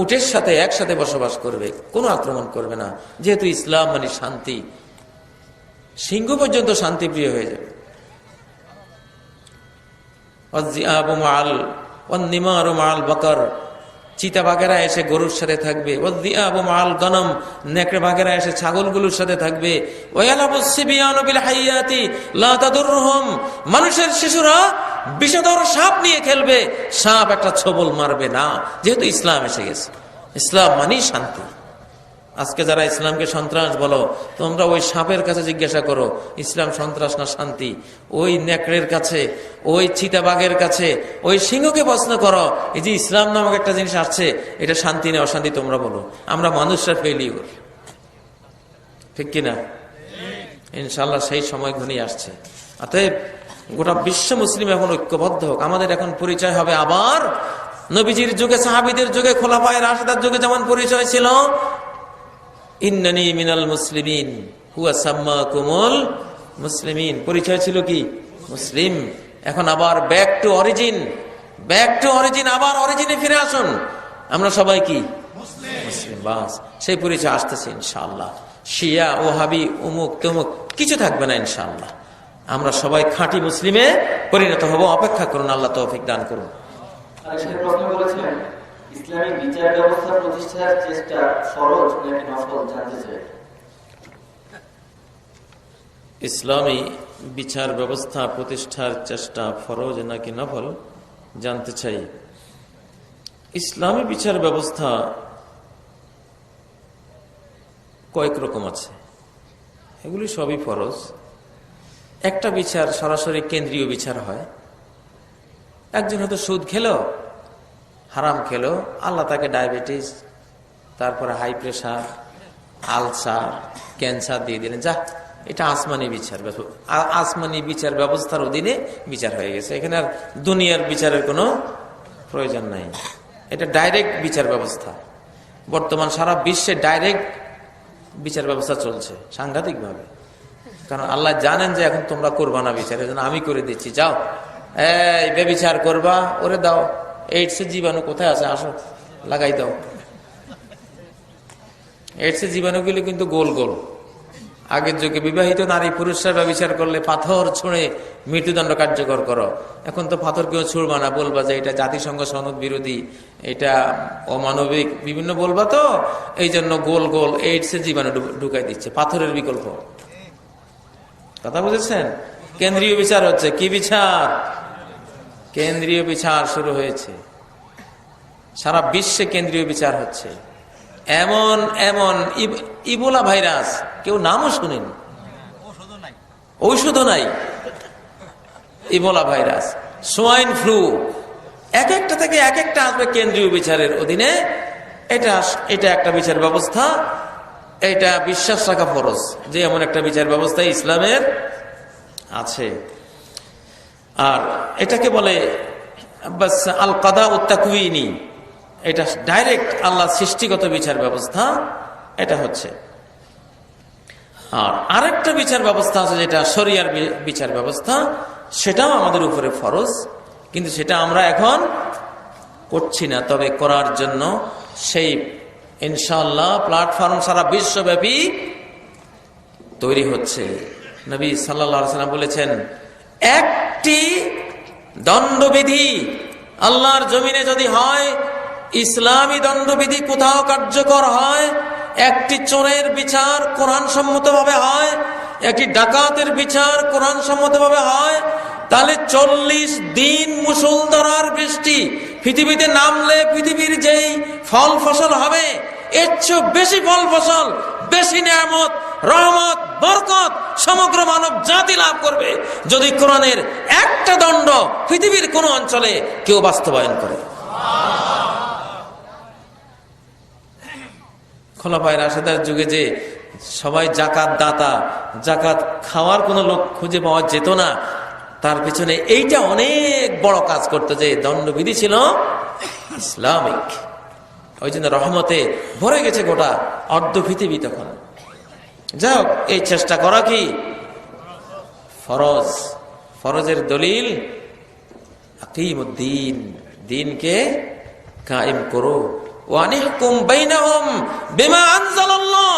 উটের সাথে একসাথে বসবাস করবে, কোনো আক্রমণ করবে না, যেহেতু ইসলাম মানে শান্তি। সিংহ পর্যন্ত শান্তিপ্রিয় হয়ে যাবে। ওয়াযিআবু মা'আল ওয়ান্নিমারু মা'আল বাকার, চিতাবাঘেরা এসে গরুর সাথে থাকবে। ওয়াযিআবু মা'আল গনম, নেকড়ে বাঘেরা এসে ছাগলগুলোর সাথে থাকবে। ওয়ায়ালাবুস সিবিয়ানু বিল হাইয়াতি লা তাদুরহুম, মানুষের শিশুরা বিষধর সাপ নিয়ে খেলবে, সাপ একটা ছোবল মারবে না, যেহেতু ইসলাম এসে গেছে। ইসলাম মানেই শান্তি। আজকে যারা ইসলামকে সন্ত্রাস বলো, তোমরা ওই সাপের কাছে জিজ্ঞাসা করো ইসলাম সন্ত্রাস না শান্তি। ওই নেকড়ের কাছে, ওই চিতাবাঘের কাছে, ওই সিংহকে প্রশ্ন করো, এই যে ইসলাম নামক একটা জিনিস আসছে, এটা শান্তি না অশান্তি তোমরা বলো। আমরা মানুষরা ফেলিওর, ঠিক কিনা? ইনশাআল্লাহ সেই সময় ঘনিয়ে আসছে। অতএব গোটা বিশ্ব মুসলিম এখন ঐক্যবদ্ধ হোক। আমাদের এখন পরিচয় হবে আবার নবীজির যুগে, সাহাবীদের যুগে, খোলাফায়ে রাশিদার যুগে যেমন পরিচয় ছিল, ইন্নানি মিনাল মুসলিমিন হুয়া সাম্মাকুমুল মুসলিমিন, পরিচয় ছিল কি? মুসলিম। এখন আবার ব্যাক টু অরিজিন, আবার অরিজিনে ফিরে আসুন। আমরা সবাই কি? মুসলিম। বাস সেই পরিচয় আসতেছে ইনশাআল্লাহ। শিয়া ওহাবি উমুক তুমুক কিছু থাকবে না ইনশাআল্লাহ। আমরা সবাই খাঁটি মুসলিমে পরিণত হব। অপেক্ষা করুন, আল্লাহ তৌফিক দান করুন।
ইসলামিক বিচার ব্যবস্থা প্রতিষ্ঠার চেষ্টা ফরজ নাকি নফল জানতে চাই।
ইসলামী বিচার ব্যবস্থা প্রতিষ্ঠার চেষ্টা ফরজ নাকি নফল জানতে চাই। ইসলামী বিচার ব্যবস্থা কয়েক রকম আছে, এগুলি সবই ফরজ। একটা বিচার সরাসরি কেন্দ্রীয় বিচার হয়। একজন হয়তো সুদ খেলো, হারাম খেলো, আল্লাহ তাকে ডায়াবেটিস, তারপরে হাই প্রেশার, আলসার, ক্যান্সার দিয়ে দিলেন, যা এটা আসমানি বিচার, আসমানি বিচার ব্যবস্থার অধীনে বিচার হয়ে গেছে, এখানে আর দুনিয়ার বিচারের কোনো প্রয়োজন নাই। এটা ডাইরেক্ট বিচার ব্যবস্থা। বর্তমান সারা বিশ্বে ডাইরেক্ট বিচার ব্যবস্থা চলছে সাংঘাতিকভাবে, কারণ আল্লাহ জানেন যে এখন তোমরা করবা না বিচার, এজন্য আমি করে দিচ্ছি, যাও এই বেবিচার করবা, ওরে দাও, এইডসের জীবাণু কোথায় আছে, আসো লাগাই দাও। এইডসের জীবাণুগুলি কিন্তু গোল গোল, আগের যুগে বিবাহিত নারী পুরুষরা ব্যভিচার করলে পাথর ছুঁড়ে মৃত্যুদণ্ড কার্যকর করো। এখন তো পাথর কেউ ছুঁড়বা না, বলবা যে এটা জাতিসংঘ সনদ বিরোধী, এটা অমানবিক, বিভিন্ন বলবা, তো এই জন্য গোল গোল এইডসের জীবাণু ঢুকাই দিচ্ছে, পাথরের বিকল্প। কথা বুঝেছেন? কেন্দ্রীয় বিচার হচ্ছে। কি বিচার? কেন্দ্রীয় বিচার শুরু হয়েছে, সারা বিশ্বে কেন্দ্রীয় বিচার হচ্ছে। এমন এমন ইবোলা ভাইরাস কেউ নামও শুনেনি, ঔষধও নাই। ইবোলা ভাইরাস, সোয়াইন ফ্লু, এক একটা থেকে এক একটা আসবে কেন্দ্রীয় বিচারের অধীনে। এটা একটা বিচার ব্যবস্থা, এটা বিশ্বাস রাখা ফরজ যে এমন একটা বিচার ব্যবস্থা ইসলামের আছে। আর এটাকে বলে আল কাদা ও তাকওয়িনি, এটা ডাইরেক্ট আল্লাহ সৃষ্টিগত বিচার ব্যবস্থা, এটা হচ্ছে। আর আরেকটা বিচার ব্যবস্থা আছে যেটা শরিয়ার বিচার ব্যবস্থা, সেটাও আমাদের উপরে ফরজ, কিন্তু সেটা আমরা এখন করছি না। তবে করার জন্য সেই ইনশাআল্লাহ প্ল্যাটফর্ম সারা বিশ্বব্যাপী তৈরি হচ্ছে। নবী সাল্লাল্লাহু আলাইহি ওয়াসাল্লাম বলেছেন, একটি দণ্ডবিধি আল্লাহর জমিনে যদি হয়, ইসলামী দণ্ডবিধি কোথাও কার্যকর হয়, একটি চোরের বিচার কোরআন সম্মতভাবে হয়, একটি ডাকাতের বিচার কোরআন সম্মতভাবে হয়, তাহলে 40 দিন মুষলধারার বৃষ্টি পৃথিবীতে নামলে পৃথিবীর যেই ফল ফসল হবে, এর চেয়ে বেশি ফল ফসল, বেশি নিয়ামত, রহমত, বরকত সমগ্র মানব জাতি লাভ করবে যদি কোরআনের একটা দণ্ড পৃথিবীর কোন অঞ্চলে কেউ বাস্তবায়ন করে। খোলাফায়ে রাশেদার যুগে যে সবাই জাকাত দাতা, জাকাত খাওয়ার কোনো লোক খুঁজে পাওয়া যেত না, তার পিছনে এইটা অনেক বড় কাজ করতে, যে দণ্ডবিধি ছিল ইসলামিক। ওই জন্য রহমতে ভরে গেছে গোটা অর্ধ পৃথিবী তখন। যাই হোক, এই চেষ্টা করা কি ফরজ। ফরজের দলিল আকিমুদ্দিন, দিনকে কায়েম করো। ওয়ানিহকুম বাইনাহুম বিমা আনজালাল্লাহ,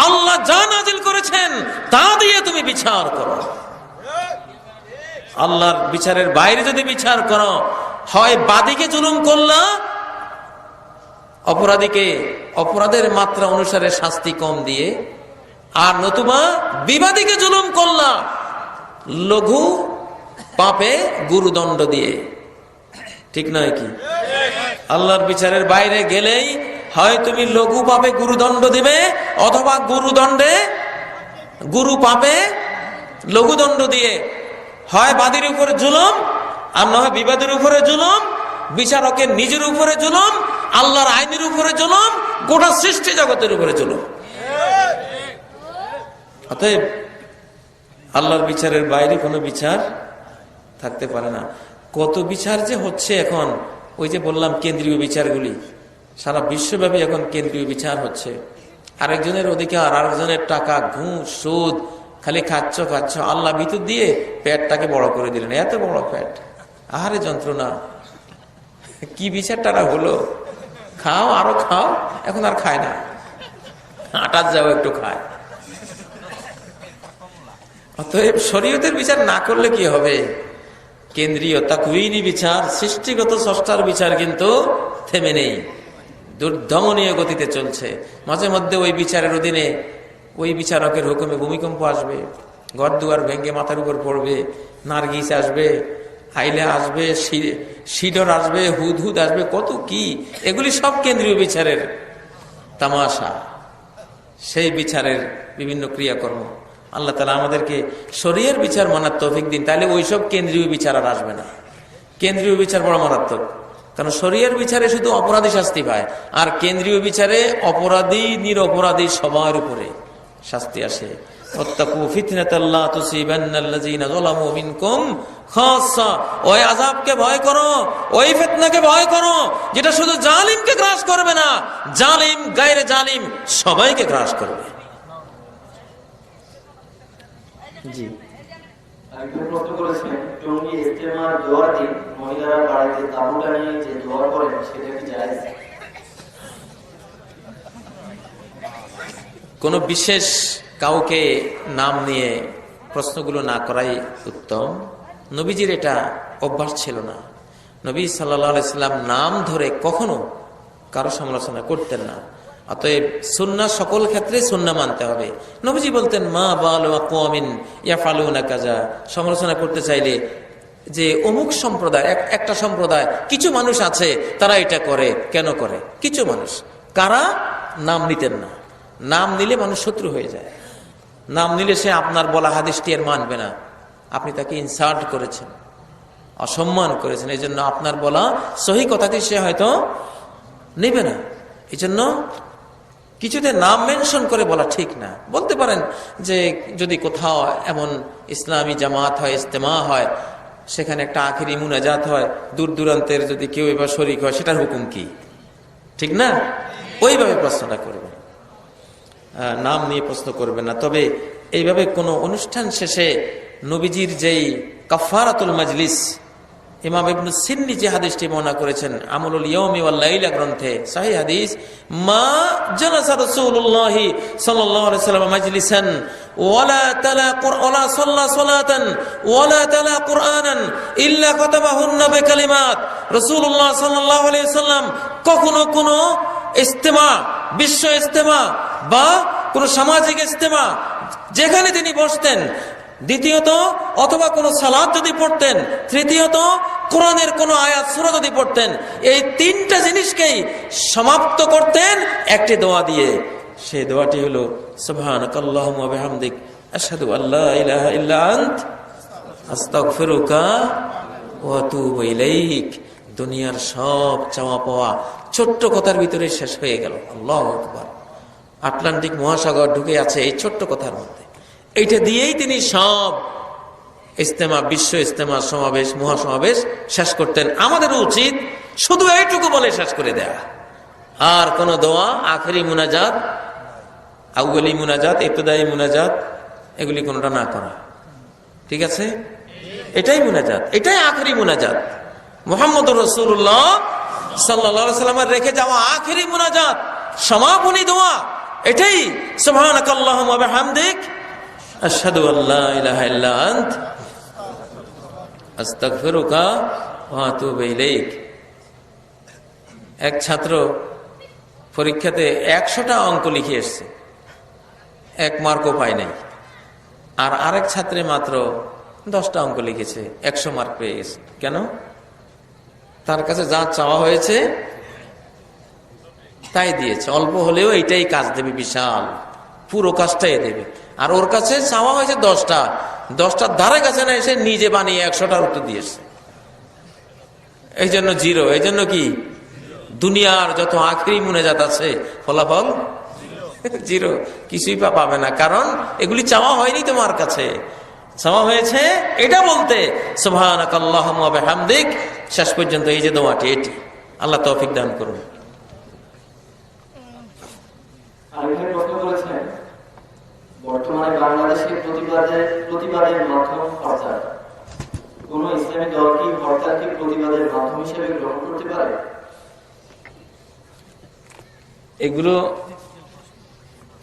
আল্লাহ যা নাযিল করেছেন তা দিয়ে তুমি বিচার করো। আল্লাহর বিচারের বাইরে যদি বিচার করো, হয় বাদীকে জুলুম করলা, অপরাধীকে অপরাধের মাত্রা অনুসারে শাস্তি কম দিয়ে, আর নতুবা বিবাদীকে জুলুম করলা লঘু পাপে গুরুদণ্ড দিয়ে। ঠিক নয় কি? আল্লাহর বিচারের বাইরে গেলেই হয় তুমি লঘু পাপে গুরুদণ্ড দিবে, অথবা গুরু পাপে লঘুদণ্ড দিয়ে হয় বাদীর উপরে জুলুম, আর নয় বিবাদের উপরে জুলুম, বিচারকের নিজের উপরে জুলুম, আল্লাহর আইনের উপরে জুলুম, গোটা সৃষ্টি জগতের উপরে জুলুম। অতএব আল্লাহর বিচারের বাইরে কোনো বিচার থাকতে পারে না। কত বিচার যে হচ্ছে এখন, ওই যে বললাম কেন্দ্রীয় বিচারগুলি, সারা বিশ্বব্যাপী এখন কেন্দ্রীয় বিচার হচ্ছে। আরেকজনের অধিকার, আরেকজনের টাকা, ঘুষ, সুদ, খালি খাচ্ছ। আল্লাহ ভিতর দিয়ে পেটটাকে বড় করে দিলেন, এত বড় পেট, আহারে যন্ত্রণা। কি বিচারটা হলো? খাও, আরো খাও, এখন আর খায় না, আটার যাও একটু খায়। অতএব শরীয়তের বিচার না করলে কি হবে? কেন্দ্রীয় তাকওয়িনি বিচার, সৃষ্টিগত স্রষ্টার বিচার কিন্তু থেমে নেই, দুর্দমনীয় গতিতে চলছে। মাঝে মধ্যে ওই বিচারের অধীনে ওই বিচারকের হুকুমে ভূমিকম্প আসবে, ঘর দুয়ার ভেঙে মাথার উপর পড়বে, নার্গিস আসবে, হাইলে আসবে, সিডর আসবে, হুদহুদ আসবে, কত কি, এগুলি সব কেন্দ্রীয় বিচারের তামাশা, সেই বিচারের বিভিন্ন ক্রিয়াকর্ম। আল্লাহ তাআলা আমাদেরকে শরীয়তের বিচার মানার তৌফিক দিন, তাহলে ওইসব কেন্দ্রীয় বিচার আর আসবে না। কেন্দ্রীয় বিচার বড় মারাত্মক, কারণ শরীয়তের বিচারে শুধু অপরাধী শাস্তি পায়, আর কেন্দ্রীয় বিচারে অপরাধী নিরপরাধী সবার উপরে শাস্তি আসে। ওয়াত্তাকু ফিতনাতাল লা তুসিবান্নাল্লাযীনা যালামু মিনকুম খাসসা, ওই আযাবকে ভয় করো, ওই ফিতনাকে ভয় করো যেটা শুধু জালিমকে গ্রাস করবে না, জালিম গায়রে জালিম সবাইকে গ্রাস করবে। জি,
একজন প্রশ্ন করেছেন, টঙ্গী ইজতেমার দোয়ার দিন মহিলারা বাড়িতে তাঁবু টানিয়ে যে দোয়া করেন সেটা কি জায়েজ?
কোন বিশেষ কাউকে নাম নিয়ে প্রশ্নগুলো না করাই উত্তম। নবীজির এটা অভ্যাস ছিল না। নবী সাল্লাল্লাহু আলাইহি সাল্লাম নাম ধরে কখনো কারো সমালোচনা করতেন না। অতএব সুন্নাহ সকল ক্ষেত্রে সুন্নাহ মানতে হবে। নবীজি বলতেন মা বালু আকওয়ামিন ইয়াফালুনা কাজা, সমালোচনা করতে চাইলে যে অমুক সম্প্রদায়, একটা সম্প্রদায় কিছু মানুষ আছে তারা এটা করে, কেন করে? কিছু মানুষ, কারা? নাম নিতেন না। নাম নিলে মানুষ শত্রু হয়ে যায়। নাম নিলে সে আপনার বলা হাদিসটি আর মানবে না। আপনি তাকে ইনসাল্ট করেছেন, অসম্মান করেছেন, এই জন্য আপনার বলা সহি কথাটি সে হয়তো নেবে না। এই জন্য কিছুতে নাম মেনশন করে বলা ঠিক না। বলতে পারেন যে যদি কোথাও এমন ইসলামী জামাত হয়, ইজতেমা হয়, সেখানে একটা আখিরি মুনাজাত হয়, দূর দূরান্তের যদি কেউ এবার শরীক হয়, সেটার হুকুম কি? ঠিক না? ওইভাবে প্রশ্নটা করবেন, নাম নিয়ে প্রশ্ন করবেন না। তবে এইভাবে কোনো অনুষ্ঠান শেষে নবীজির যেই কাফারাতুল মাজলিস, ইমাম ইবনে সিন্নি যে হাদিসটি বর্ণনা করেছেন আমলুল ইয়াউমি ওয়াল লাইলা গ্রন্থে, সহিহ হাদিস, মা জালাসা রাসূলুল্লাহি সাল্লাল্লাহু আলাইহি ওয়াসাল্লাম মাজলিসান ওয়ালা তালা ওয়ালা সাল্লা সালাতান ওয়ালা তালা কুরআনান ইল্লা কাতাবাহুন্না বিকালিমাত। রাসূলুল্লাহ সাল্লাল্লাহু আলাইহি ওয়াসাল্লাম কখনো কোনো ইজতেমা, বিশ্ব ইজতেমা বা কোন সামাজিক ইজতেমা যেখানে তিনি বসতেন, দ্বিতীয়ত অথবা কোন সালাত যদি পড়তেন, তৃতীয়ত কোরআনের কোন আয়াত সূরা যদি পড়তেন, এই তিনটা জিনিসকেই সমাপ্ত করতেন একটি দোয়া দিয়ে। সেই দোয়াটি হলো সুবহানাকাল্লাহুম্মা ওয়া বিহামদিক আশহাদু আল্লা ইলাহা ইল্লা আনত আস্তাগফিরুকা ওয়া আতুবু ইলাইক। দুনিয়ার সব চাওয়া পাওয়া ছোট্ট কথার ভিতরে শেষ হয়ে গেল। আল্লাহু আকবার। আটলান্টিক মহাসাগর ঢুকে আছে এই ছোট্ট কথার মধ্যে। এইটা দিয়েই তিনি সব ইজতেমা, বিশ্ব ইজতেমা, সমাবেশ, মহাসমাবেশ শেষ করতেন। আমাদের উচিত শুধু এইটুকু বলে শেষ করে দেয়া, আর কোন দোয়া, আখেরি মুনাজাত, আউয়ালি মুনাজাত, ইবতিদায়ী মুনাজাত, এগুলি কোনটা না করা। ঠিক আছে? এটাই মুনাজাত, এটাই আখেরি মুনাজাত। মুহাম্মদুর রাসূলুল্লাহ সাল্লাল্লাহু আলাইহি ওয়াসাল্লামের রেখে যাওয়া আখেরি মুনাজাত, সমাপনী দোয়া, এটাই সুবহানাকাল্লাহুম্মা ওয়া বিহামদিক আশহাদু আল্লা ইলাহা ইল্লা আনত আস্তাগফিরুকা ওয়া আতুবু ইলাইক। এক ছাত্র পরীক্ষাতে 100টা অঙ্ক লিখে এসেছে, 1 মার্কও পায় নাই। আর আরেক ছাত্রে মাত্র 10টা অঙ্ক লিখেছে, 100 মার্ক পেয়ে গেছে। কেন? তার কাছে যা চাওয়া হয়েছে তাই দিয়েছে। অল্প হলেও এইটাই কাজ দেবে, বিশাল পুরো কাজটাই দেবে। আর ওর কাছে চাওয়া হয়েছে 10টার ধারে কাছে না এসে নিজে বানিয়ে 100টার উত্তর দিয়েছে। এই জন্য জিরো। এই জন্য কি? দুনিয়ার যত আখেরি মুনাজাত আছে ফলাফল জিরো, কিছুই পাবে না। কারণ এগুলি চাওয়া হয়নি তোমার কাছে, চাওয়া হয়েছে এটা বলতে সুবহানাকাল্লাহুম্মা ওয়া বিহামদিক। শেষ পর্যন্ত এই যে দোয়াটি, এটি আল্লাহ তৌফিক দান করুন।
আরেকজন প্রশ্ন করেছেন, বর্তমানে বাংলাদেশে প্রতিবাদের মাধ্যম হরতাল, কোন ইসলামী দল কি হরতালকে প্রতিবাদের মাধ্যম হিসেবে গ্রহণ করতে পারে?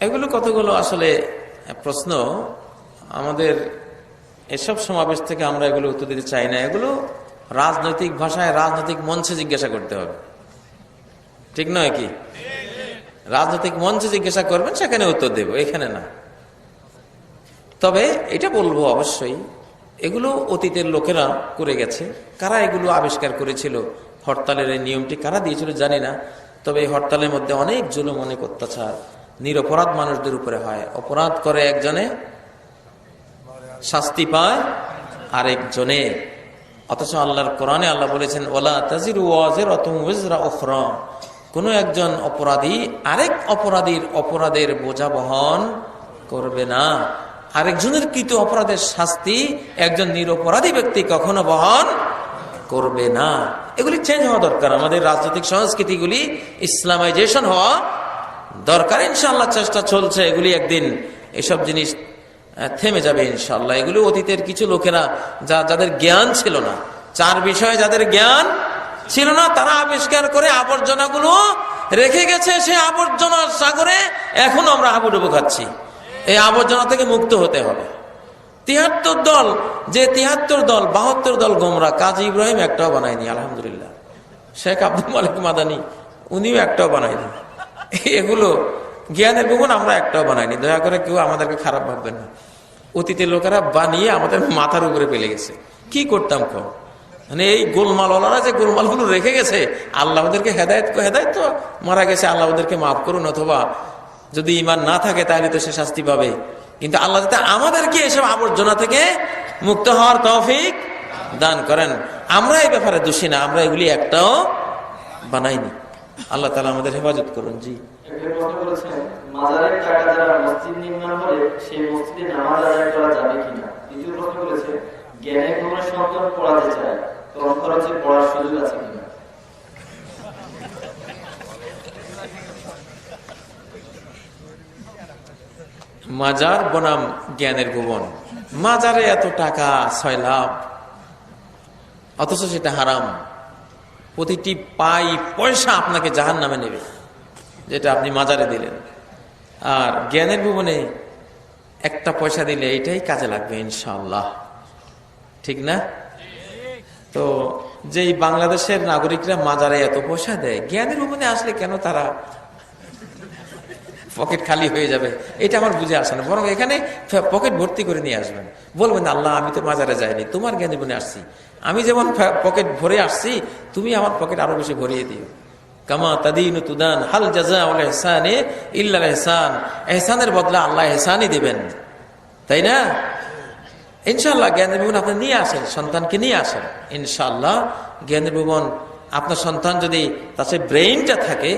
এগুলো কতগুলো আসলে প্রশ্ন। আমাদের এসব সমাবেশ থেকে আমরা এগুলো উত্তর দিতে চাই না। এগুলো রাজনৈতিক ভাষায়, রাজনৈতিক মঞ্চে জিজ্ঞাসা করতে হবে, ঠিক নয় কি? রাজনৈতিক মঞ্চে জিজ্ঞাসা করবেন, সেখানে উত্তর দেব, এখানে না। তবে এটা বলবো অবশ্যই, এগুলো অতীতের লোকেরা করে গেছে। কারা এগুলো আবিষ্কার করেছিল, হরতালের এই নিয়মটি কারা দিয়েছিল জানি না। তবে এই হরতালের মধ্যে অনেক জুলুম, অনেক অত্যাচার নিরপরাধ মানুষদের উপরে হয়। অপরাধ করে একজনে, শাস্তি পায় আরেকজনে। অথচ আল্লাহর কোরআনে আল্লাহ বলেছেন ওয়ালা তাজিরু ওয়াজিরাতুন ওয়িজরা উখরা, কোন একজন অপরাধী আরেক অপরাধীর অপরাধের বোঝা বহন করবে না। আরেকজনের কৃত অপরাধের শাস্তি একজন নিরপরাধী ব্যক্তি কখনো বহন করবে না। এগুলি চেঞ্জ হওয়া দরকার। আমাদের রাজনৈতিক সংস্কৃতিগুলি ইসলামাইজেশন হওয়া দরকার। ইনশাআল্লাহ চেষ্টা চলছে। এগুলি একদিন এসব জিনিস থেমে যাবে ইনশাআল্লাহ। এগুলো অতীতের কিছু লোকেরা যাদের জ্ঞান ছিল না, 4 বিষয়ে যাদের জ্ঞান ছিল না, তারা আবিষ্কার করে আবর্জনাগুলো রেখে গেছে। সে আবর্জনার সাগরে এখন আমরা হাবুডুবু খাচ্ছি। এই আবর্জনা থেকে মুক্ত হতে হবে। ৭৩ দল, যে ৭৩ দল ৭২ দল গোমরা, কাজী ইব্রাহিম একটাও বানায়নি। আলহামদুলিল্লাহ, শেখ আব্দুল মালিক মাদানী উনিও একটাও বানায়নি। এগুলো জ্ঞানের ভুবন, আমরা একটাও বানাইনি। দয়া করে কেউ আমাদেরকে খারাপ ভাববেন না। অতীতের লোকেরা বানিয়ে আমাদের মাথার উপরে ফেলে গেছে। কি করতাম কম, মানে এই গোলমালওয়ালারা যে গোলমালগুলো রেখে গেছে, আল্লাহ ওদেরকে হেদায়েত তো মারা গেছে, আল্লাহ ওদেরকে মাফ করুন, অথবা যদি ঈমান না থাকে তাহলে তো সে শাস্তি পাবে। কিন্তু আল্লাহ যাতে আমাদেরকে এসব আবর্জনা থেকে মুক্ত হওয়ার তৌফিক দান করেন। আমরা এই ব্যাপারে দোষী না, আমরা এগুলি একটাও বানাইনি। আল্লাহ তাআলা আমাদের হেফাজত করুন। জি,
মাজারের টাকা যারা মসজিদ নির্মাণ করে সেই মসজিদে নামাজ আদায় করা যাবে কিনা। দ্বিতীয় প্রশ্ন করেছে, জ্ঞানে কোনো সন্তান পড়াতে চায়, কম খরচে পড়ার সুযোগ আছে কিনা।
মাজার বনাম জ্ঞানের ভুবন, মাজারে এত টাকা 6 লাখ, অথচ সেটা হারাম। প্রতিটি পয়সা আপনাকে জাহান্নামে নেবে, যেটা আপনি মাজারে দিলেন। আর জ্ঞানের ভুবনে একটা পয়সা দিলে এটাই কাজে লাগবে ইনশাআল্লাহ, ঠিক না? তো যেই বাংলাদেশের নাগরিকরা মাজারে এত পয়সা দেয়, জ্ঞানের ভুবনে আসলে কেন তারা পকেট খালি হয়ে যাবে, এটা আমার বুঝে আসে না। বরং এখানে পকেট ভর্তি করে নিয়ে আসবেন, বলবেন আল্লাহ আমি তো মাজারে যাইনি, তোমার জ্ঞানের ভুবনে আসছি, আমি যেমন পকেট ভরে আসছি, তুমি আমার পকেট আরো বেশি ভরিয়ে দিও। কামা তাদিনু তুদান, হাল জাযাউল ইহসানি ইল্লাল ইহসান। ইহসানের বদলা আল্লাহ ইহসানই দিবেন, তাই না? ইনশাআল্লাহ জ্ঞানের ভুবন আপনি নিয়ে আসেন, সন্তানকে নিয়ে আসেন। ইনশাআল্লাহ জ্ঞানের ভুবন, আপনার সন্তান যদি তার সে ব্রেইনটা থাকে,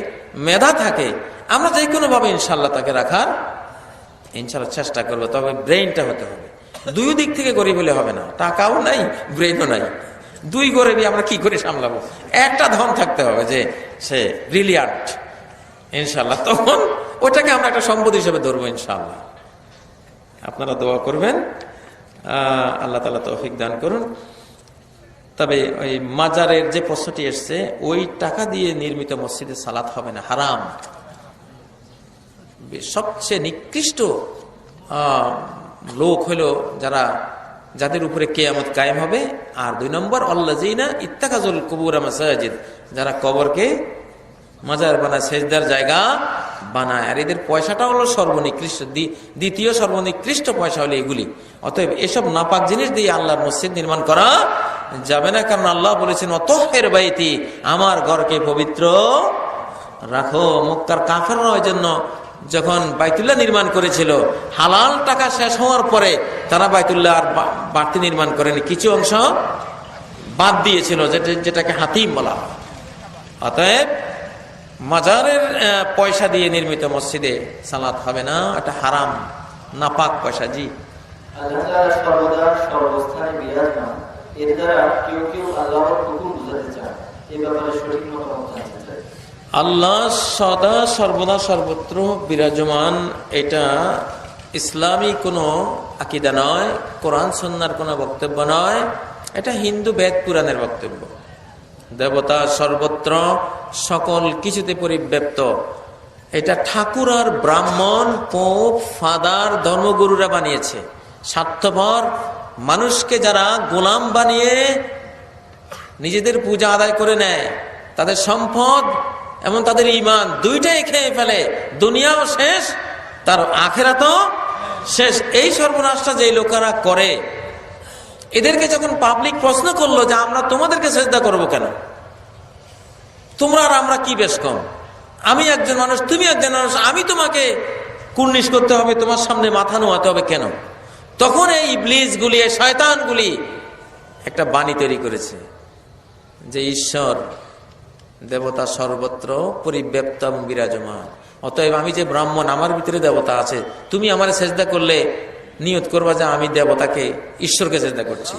মেধা থাকে, আমরা যে কোনো ভাবে ইনশাআল্লাহ তাকে রাখার ইনশাআল্লাহ চেষ্টা করবো। তবে ব্রেইনটা হতে হবে। দুই দিক থেকে গরিব হলে হবে না, টাকাও নাই ব্রেইনও নাই। দুই গরিবই আমরা কি করে সামলাবো? একটা ধন থাকতে হবে যে সে ব্রিলিয়ান্ট, ইনশাআল্লাহ তখন ওটাকে আমরা একটা সম্পদ হিসেবে ধরবো ইনশাআল্লাহ। আপনারা দোয়া করবেন, আল্লাহ তাআলা তৌফিক দান করুন। তবে ওই মাজারের যে প্রশ্নটি এসছে, ওই টাকা দিয়ে নির্মিত মসজিদে সালাত হবে না, হারাম। সবচেয়ে নিকৃষ্ট লোক হলো যাদের উপরে কিয়ামত কায়েম হবে। আর 2 নম্বর, আল্লাযিনা ইত্তাখাযুল কুবুরা মাসাজিদ, যারা কবরকে মাজার বানায়, সেজদার জায়গা বানায়। আর এদের পয়সাটা হলো সর্বনিকৃষ্ট, দ্বিতীয় সর্বনিকৃষ্ট পয়সা হলো এগুলি। অতএব এসব নাপাক জিনিস দিয়ে আল্লাহর মসজিদ নির্মাণ করা যাবে না। কারণ আল্লাহ বলেছেন ওয়াতাহহির বাইতি, আমার ঘরকে পবিত্র রাখো। মক্কার কাফেররা ওই জন্য যখন বাইতুল্লাহ নির্মাণ করেছিল, হালাল টাকা শেষ হওয়ার পরে তারা বাইতুল্লাহ আর বাড়তি নির্মাণ করেনি, কিছু অংশ বাদ দিয়েছিল, যেটাকে হাতিম বলা হয়। অতএব মাজারের পয়সা দিয়ে নির্মিত মসজিদে সালাত হবে না, এটা হারাম, নাপাক পয়সা। জি,
আল্লাহ তাআলা সর্বদা সর্বস্থানে বিরাজমান, এর দ্বারা কেউ কেউ আল্লাহর হুকুম বুঝাতে চায়, এই ব্যাপারে সঠিক মতামত জানতে চাই।
আল্লাহ সদা সর্বদা সর্বত্র বিরাজমান, এটা ইসলামী কোনো আকীদা নয়, কোরআন সুন্নাহর কোনো বক্তব্য নয়, এটা হিন্দু বেদ পুরাণের বক্তব্য। দেবতা সর্বত্র সকল কিছুতে পরিব্যাপ্ত, এটা ঠাকুর আর ব্রাহ্মণ, পোপ, ফাদার, ধর্মগুরুরা বানিয়েছে। স্বার্থপর মানুষকে যারা গোলাম বানিয়ে নিজেদের পূজা আদায় করে নেয়, তাদের সম্পদ এবং তাদের ঈমান দুইটাই খেয়ে ফেলে, দুনিয়াও শেষ, তার আখিরাতও শেষ। এই সর্বনাশটা যে লোকেরা করে, এদেরকে যখন পাবলিক প্রশ্ন করলো যে আমরা তোমাদেরকে সেজদা করব কেন, তোমরা আর আমরা কি বেশ কম, আমি একজন মানুষ, তুমি একজন মানুষ, আমি তোমাকে কুর্নিশ করতে হবে, তোমার সামনে মাথা নোয়াতে হবে কেন? তখন এই ইবলিসগুলি, এই শয়তানগুলি একটা বাণী তৈরি করেছে যে ঈশ্বর দেবতা সর্বত্র পরিব্যাপ্ত এবং বিরাজমান। অতএব আমি যে ব্রাহ্মণ, আমার ভিতরে দেবতা আছে, তুমি আমার সেজদা করলে নিয়ত করবা যে আমি দেবতাকে, ঈশ্বরকে সেজদা করছি।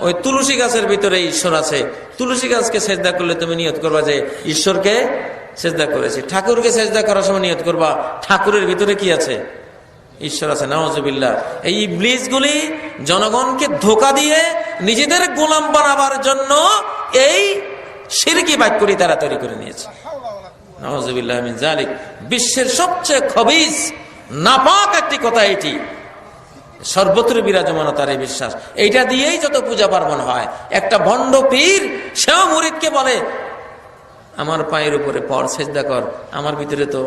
ওই তুলসী গাছের ভিতরে ঈশ্বর আছে, তুলসী গাছকে সেজদা করলে তুমি নিয়ত করবা যে ঈশ্বরকে সেজদা করেছি। ঠাকুরকে সেজদা করার সময় নিয়ত করবা ঠাকুরের ভিতরে কি আছে, ঈশ্বর আছে। নাউজুবিল্লাহ। এই ইবলিসগুলি জনগণকে ধোঁকা দিয়ে নিজেদের গোলাম বানাবার জন্য এই শিরকি বাক্যটি তারা তৈরি করে নিয়েছে। নাউজুবিল্লাহ মিন যালিক। বিশ্বের সবচেয়ে খবিস নাপাক একটি কথা এটি, সর্বত্র বিরাজমান তার এই বিশ্বাস। এইটা দিয়েই যত পূজা পার্বণ হয়। একটা ভণ্ড পীর সেও মুরিদকে বলে আমার পায়ের উপরে পড়, সেজদা কর, আমার ভিতরে তো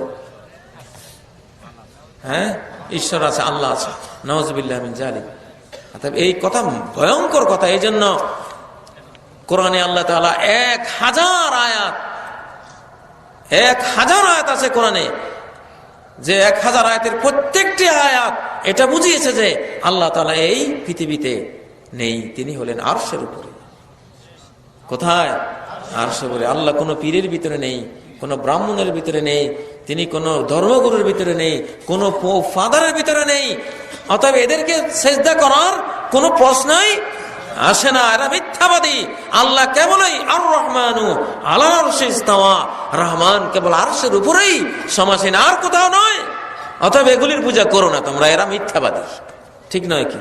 ঈশ্বর আছে, আল্লাহ আছে। নাউজুবিল্লাহ মিন যালিক। এই কথা ভয়ঙ্কর কথা। এই জন্য কোরআনে আল্লাহ তাআলা 1000 আয়াত, 1000 আয়াত আছে কোরআনে, যে 1000 আয়াতের প্রত্যেকটি আয়াত এটা বুঝিয়েছে যে আল্লাহ তাআলা এই পৃথিবীতে নেই, তিনি হলেন আরশের উপরে। কোথায়? আরশের উপরে। আল্লাহ কোনো পীরের ভিতরে নেই, কোনো ব্রাহ্মণের ভিতরে নেই, তিনি কোনো ধর্মগুরুর ভিতরে নেই, কোনো ফাদারের ভিতরে নেই। অতএব এদেরকে সেজদা করার কোনো প্রশ্নই আসে না, এরা মিথ্যাবাদী। আল্লাহ কেবলই আর রহমানু আলাল আরশি ইস্তাওয়া, রহমান কেবল আরশের উপরেই সমাসীন, আর কোথাও নয়। অতএব এগুলির পূজা করো না তোমরা, এরা মিথ্যাবাদী। ঠিক নয় কি?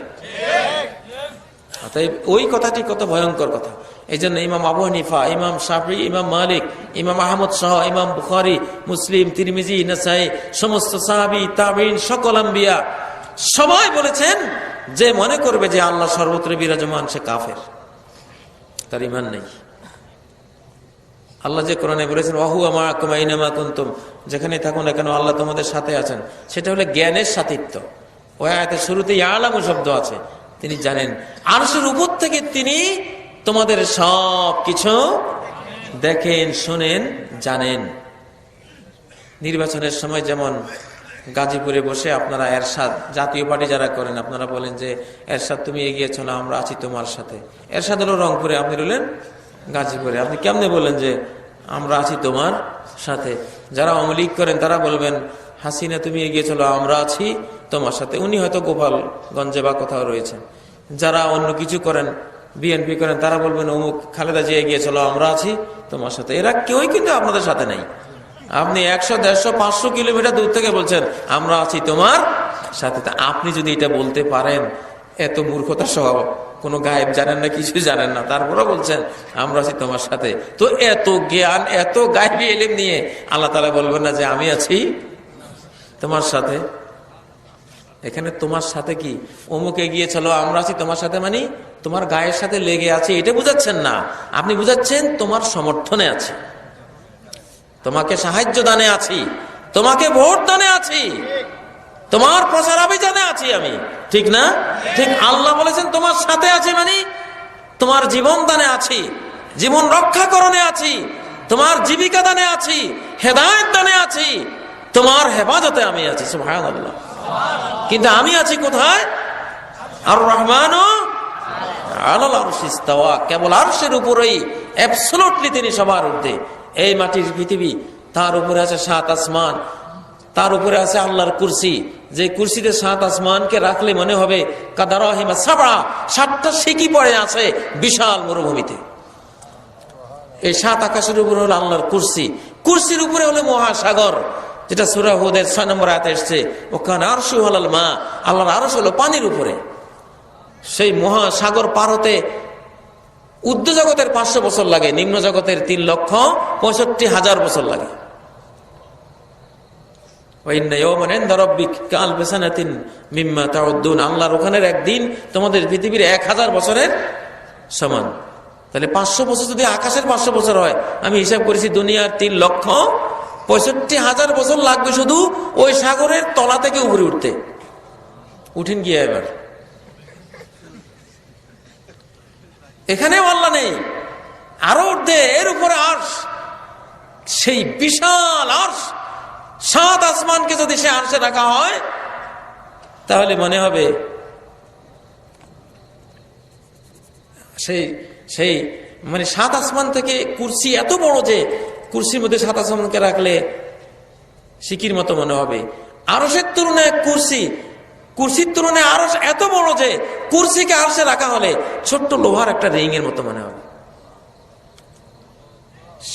অতএব ওই কথাটি কত ভয়ঙ্কর কথা। এই জন্য ইমাম আবু হানিফা, ইমাম শাফি, ইমাম মালিক, ইমাম আহমদ সহ ইমাম বুখারী, মুসলিম, তিরমিজি, নাসাই, সমস্ত সাহাবী, তাবিঈন, সকল আম্বিয়া সবাই বলেছেন যে মনে করবে যে আল্লাহ সর্বত্র বিরাজমান সে কাফের, তার ঈমান নেই। আল্লাহ যে কোরআনে বলেছেন ওয়াহুয়া মাআকুম আইনামা কুনতুম, যেখানে থাকুন না কেন আল্লাহ তোমাদের সাথে আছেন, সেটা হলো জ্ঞানের সাথিত্ব। ওই আয়াতের শুরুতে ইয়ালামু শব্দ আছে, তিনি জানেন। আরশের উপর থেকে তিনি তোমাদের সব কিছু দেখেন, শোনেন, জানেন। নির্বাচনের সময় যেমন গাজীপুরে বসে আপনারা এরশাদ, জাতীয় পার্টি যারা করেন, আপনারা বলেন যে এরশাদ তুমি এগিয়ে চলো, আমরা আছি তোমার সাথে। এরশাদ হলো রংপুরে, আপনি রইলেন গাজীপুরে। আপনি কেমনে বলেন যে আমরা আছি তোমার সাথে? যারা আওয়ামী লীগ করেন তারা বলবেন হাসিনা তুমি এগিয়ে চলো, আমরা আছি তোমার সাথে। উনি হয়তো গোপালগঞ্জে বা কোথাও রয়েছেন। যারা অন্য কিছু করেন, বিএনপি করেন, তারা বলবেন অমুক খালেদা জিয়া এগিয়ে চলো, আমরা আছি তোমার সাথে। এরা কেউই কিন্তু আপনাদের সাথে নাই। আপনি 100, 150, 500 কিলোমিটার দূর থেকে বলছেন আমরা আছি তোমার সাথে। তা আপনি যদি এটা বলতে পারেন, এত মূর্খতা সহ, কোনো গায়েব জানেন না, কিছু জানেন না, তারপরে বলছেন আমরা আছি তোমার সাথে, তো এত জ্ঞান, এত গায়েবী ইলম নিয়ে আল্লাহ তাআলা বলবেন না যে আমি আছি তোমার সাথে? এখানে তোমার সাথে কি অমুক এগিয়ে চলো, আমরা আছি তোমার সাথে, মানে তোমার গায়ের সাথে লেগে আছে, এটা বুঝাচ্ছেন না। আপনি বুঝাচ্ছেন তোমার সমর্থনে আছি, তোমাকে সাহায্য দানে আছি, তোমাকে ভোট দানে আছি, তোমার প্রচার অভিযানে আছি আমি। ঠিক না? ঠিক। আল্লাহ বলেছেন তোমার সাথে আছি, মানে তোমার জীবন দানে আছি, জীবন রক্ষাকরণে আছি, তোমার জীবিকা দানে আছি, হেদায়েত দানে আছি, তোমার হেফাজতে আমি আছি। সুবহানাল্লাহ। কিন্তু আমি আছি কোথায়? আর রহমান আলাল আরশি ইস্তাওয়া, কেবল আরশের উপরেই, অ্যাবসলিউটলি তিনি সবার ঊর্ধ্বে। এই মাটির পৃথিবী, তার উপরে আছে 7 আসমান, তার উপরে আছে আল্লাহর কুরসি, যে কুরসিতে 7 আসমানকে রাখলে মনে হবে কাদারাহিমা সাবআ, 7টা সিকি পড়ে আছে বিশাল মরুভূমিতে। এই 7 আকাশের উপরে হলো আল্লাহর কুরসি, কুরসির উপরে হলো মহাসাগর, যেটা সূরা হুদের 6 নম্বর আয়াতে এসেছে ওখানে আরশু আলাল মা, আল্লাহর আরশ হলো পানির উপরে। সেই মহাসাগর পার হতে ঊর্ধ্ব জগতের 500 বছর লাগে, নিম্ন জগতের 3,65,000 বছর লাগে। আল্লাহর ওখানের একদিন তোমাদের পৃথিবীর 1000 বছরের সমান। তাহলে 500 বছর যদি আকাশের 500 বছর হয়, আমি হিসাব করেছি দুনিয়ার 3,65,000 বছর লাগবে শুধু ওই সাগরের তলা থেকে উপরে উঠতে। উঠেন গিয়ে এবার, এখানেও আল্লাহ নেই, আরো উঠে এর উপরে আরশ, সেই বিশাল আরশ, 7 আসমানকে যদি সে আরশে রাখা হয়, তাহলে মনে হবে সেই মানে 7 আসমান থেকে কুরসি এত বড় যে কুরসির মধ্যে 7 আসমানকে রাখলে সিকির মতো মনে হবে। আরশের তুলনায় কুরসির তুলনায় আরশ এত বড় যে কুরসিকে আরশে রাখা হলে ছোট্ট লোহার একটা রিং এর মতো মনে হবে।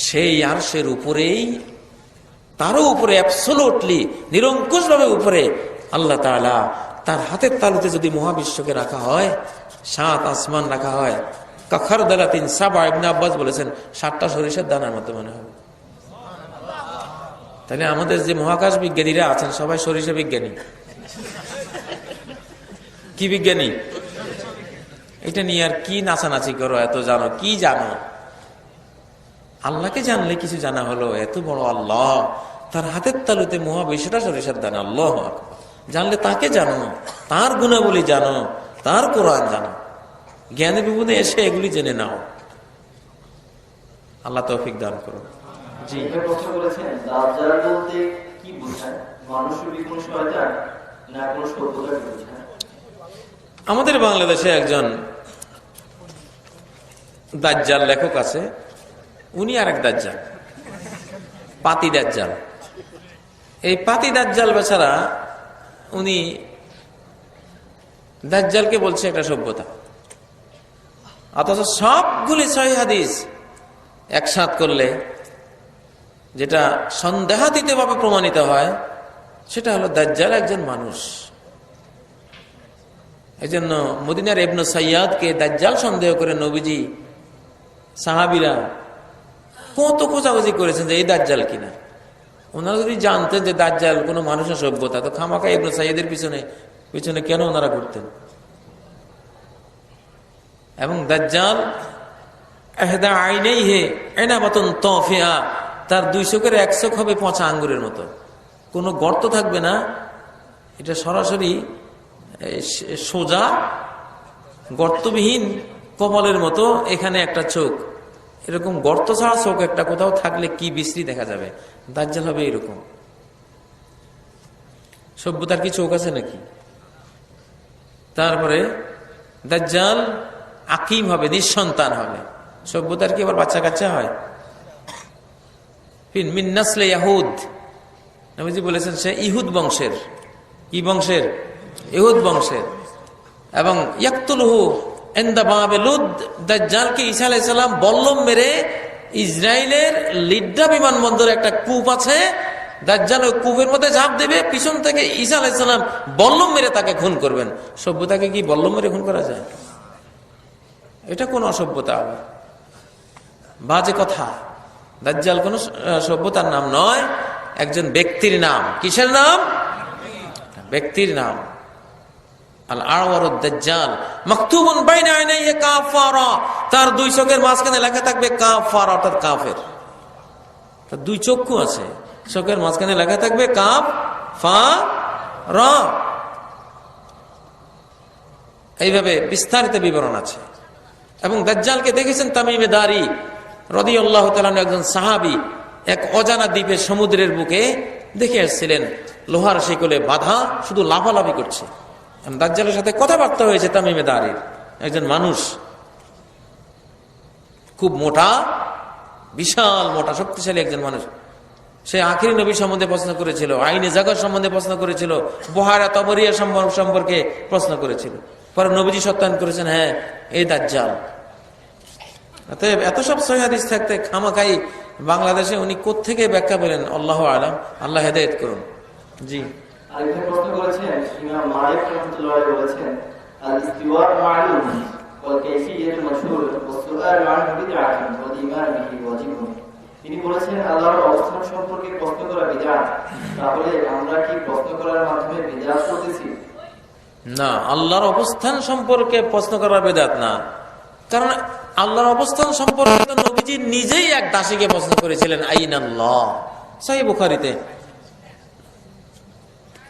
সেই আরশের উপরেই, তারও উপরে, অ্যাবসলিউটলি নিরঙ্কুশ ভাবে উপরে আল্লাহ তাআলা, তার হাতের তালুতে যদি মহাবিশ্বকে রাখা হয়, 7 আসমান রাখা হয়, কাখার দালাতিন সাবা, ইবনে আব্বাস বলেছেন 7টা সরিষার দানার মতো মনে হবে। তাহলে আমাদের যে মহাকাশ বিজ্ঞানীরা আছেন সবাই সরিষা বিজ্ঞানী। কি বিজ্ঞানী? এটা নিয়ে আর কি নাচানাচি করো, এত জানো, কি জানো? আল্লাহকে জানলে কিছু জানা হলো। এত বড় আল্লাহ, তার হাতের তালুতে মহাবিশ্বটা সরিষার দানা। আল্লাহ জানলে তাকে জানো, তার গুণাবলী জানো, তার কোরআন জানো। জ্ঞানে বিপদে এসে এগুলি জেনে নাও। আল্লাহ তৌফিক দান করুন। জি,
প্রশ্ন করেছেন দাজ্জাল বলতে কি বোঝায়? মানুষের বিপুল শয়তান না কোনো সভ্যতাকে বোঝায়?
আমাদের বাংলাদেশে একজন দাজ্জাল লেখক আছে, উনি আর এক দাজ্জাল, পাতি দাজ্জাল। এই পাতি দাজ্জাল বেচারা, উনি দাজ্জালকে বলছে একটা সভ্যতা, অথচ সবগুলি সহিহ হাদিস একসাথ করলে যেটা সন্দেহাতীত ভাবে প্রমাণিত হয় সেটা হলো দাজ্জাল একজন মানুষ। এই জন্য মদিনার ইবনে সাইয়াদকে দাজ্জাল সন্দেহ করে নবীজি, সাহাবীরা কত খোঁজাখুঁজি করেছেন যে এই দাজ্জাল কিনা। ওনারা যদি জানতেন যে দাজ্জাল কোনো মানুষের সভ্যতা, তো খামাখা ইবনে সাইয়াদের পিছনে পিছনে কেন ওনারা ঘুরতেন? এবং দাজ্জাল ইহদা আইনাইহি ইনাবাতুন তাফিয়া, তার দুই চোখের এক চোখ হবে পচা আঙ্গুরের মতো, কোনো গর্ত থাকবে না। এটা সরাসরি সোজা গর্তবিহীন কমলের মতো, এখানে একটা চোখ, এরকম গর্ত ছাড়া চোখ একটা কোথাও থাকলে কি বিশ্রী দেখা যাবে। দাজ্জাল হবে এরকম। সভ্যতার কি চোখ আছে নাকি? তারপরে দাজ্জাল আকিম হবে, নিঃসন্তান হবে। সভ্যতার কি আবার বাচ্চা কাচ্চা হয়? মিন নাসলে ইয়াহুদ, নবীজি বলেছেন সে ইহুদ বংশের। কি বংশের? ইহুদ বংশের। এবং ইয়াকতুলহু ইনদা বাবে লুদ, দাজ্জালকে ঈসা আলাইহিস সালাম বল্লম মেরে, ইসরায়েলের লিড্ডা বিমানবন্দরে একটা কূপ আছে, দাজ্জাল ওই কূপের মধ্যে ঝাঁপ দেবে, পিছন থেকে ঈসা আলাইহিস সালাম বল্লম মেরে তাকে খুন করবেন। সভ্যতাকে কি বল্লম মেরে খুন করা যায়? এটা কোন অসভ্যতা? আবার বাজে কথা। দাজ্জাল কোন সভ্যতার নাম নয়, একজন ব্যক্তির নাম। কিসের নাম? ব্যক্তির নাম। আল আওয়ারুদ দাজ্জাল মাকতুবুন বাইনা আইনাইহি কাফারা, তার দুই চোখের মাঝখানে লেখা থাকবে কাফারা, অর্থাৎ কাফের। তার দুই চক্ষু আছে, চোখের মাঝখানে লেখা থাকবে কাফারা। এইভাবে বিস্তারিত বিবরণ আছে। এবং দাজ্জালকে দেখেছেন তামিমে দারি রাদিয়াল্লাহু তাআলা একজন সাহাবী এক অজানা দ্বীপের সমুদ্রের বুকে দেখে আসছিলেন, লোহার শিকলে বাঁধা, শুধু লাফালাফি করছে। দাজ্জালের সাথে কথাবার্তা হয়েছে তামিমে দারির। একজন মানুষ, খুব মোটা, বিশাল মোটা, শক্তিশালী একজন মানুষ। সে আখিরি নবী সম্বন্ধে প্রশ্ন করেছিল, আইনে জাগত সম্বন্ধে প্রশ্ন করেছিল, বহারা তবরিয়া সম্পর্কে প্রশ্ন করেছিল। পরে নবীজি সত্যায়ন করেছেন, হ্যাঁ এই দাজ্জাল। অতএব এত সব সহিহ হাদিস থাকতে খামাখাই বাংলাদেশে উনি কোত্থেকে ব্যাখ্যা পেলেন? আল্লাহু আলাম, আল্লাহ হেদায়েত করুন। জি,
আরেকজন প্রশ্ন করেছেন, ইমাম মালিক রাহমাতুল্লাহ আলাইহি বলেছেন, আল ইস্তিওয়া মা'লুম ওয়াল কাইফিয়াতু মাশহুর ওয়া সুআল আনহু বিদআতুন ওয়া ঈমান বিহি ওয়াজিবুন। তিনি বলেছেন আল্লাহর অবস্থান সম্পর্কে প্রশ্ন করা বিদআত। তাহলে আমরা কি প্রশ্ন করার মাধ্যমে বিদআত করতেছি?
না, আল্লাহর অবস্থান সম্পর্কে প্রশ্ন করা বিদআত না। কারণ আল্লাহর অবস্থান সম্পর্কে তো নবীজি নিজেই এক দাসীকে প্রশ্ন করেছিলেন, আইনাল্লাহ। সহিহ বুখারীতে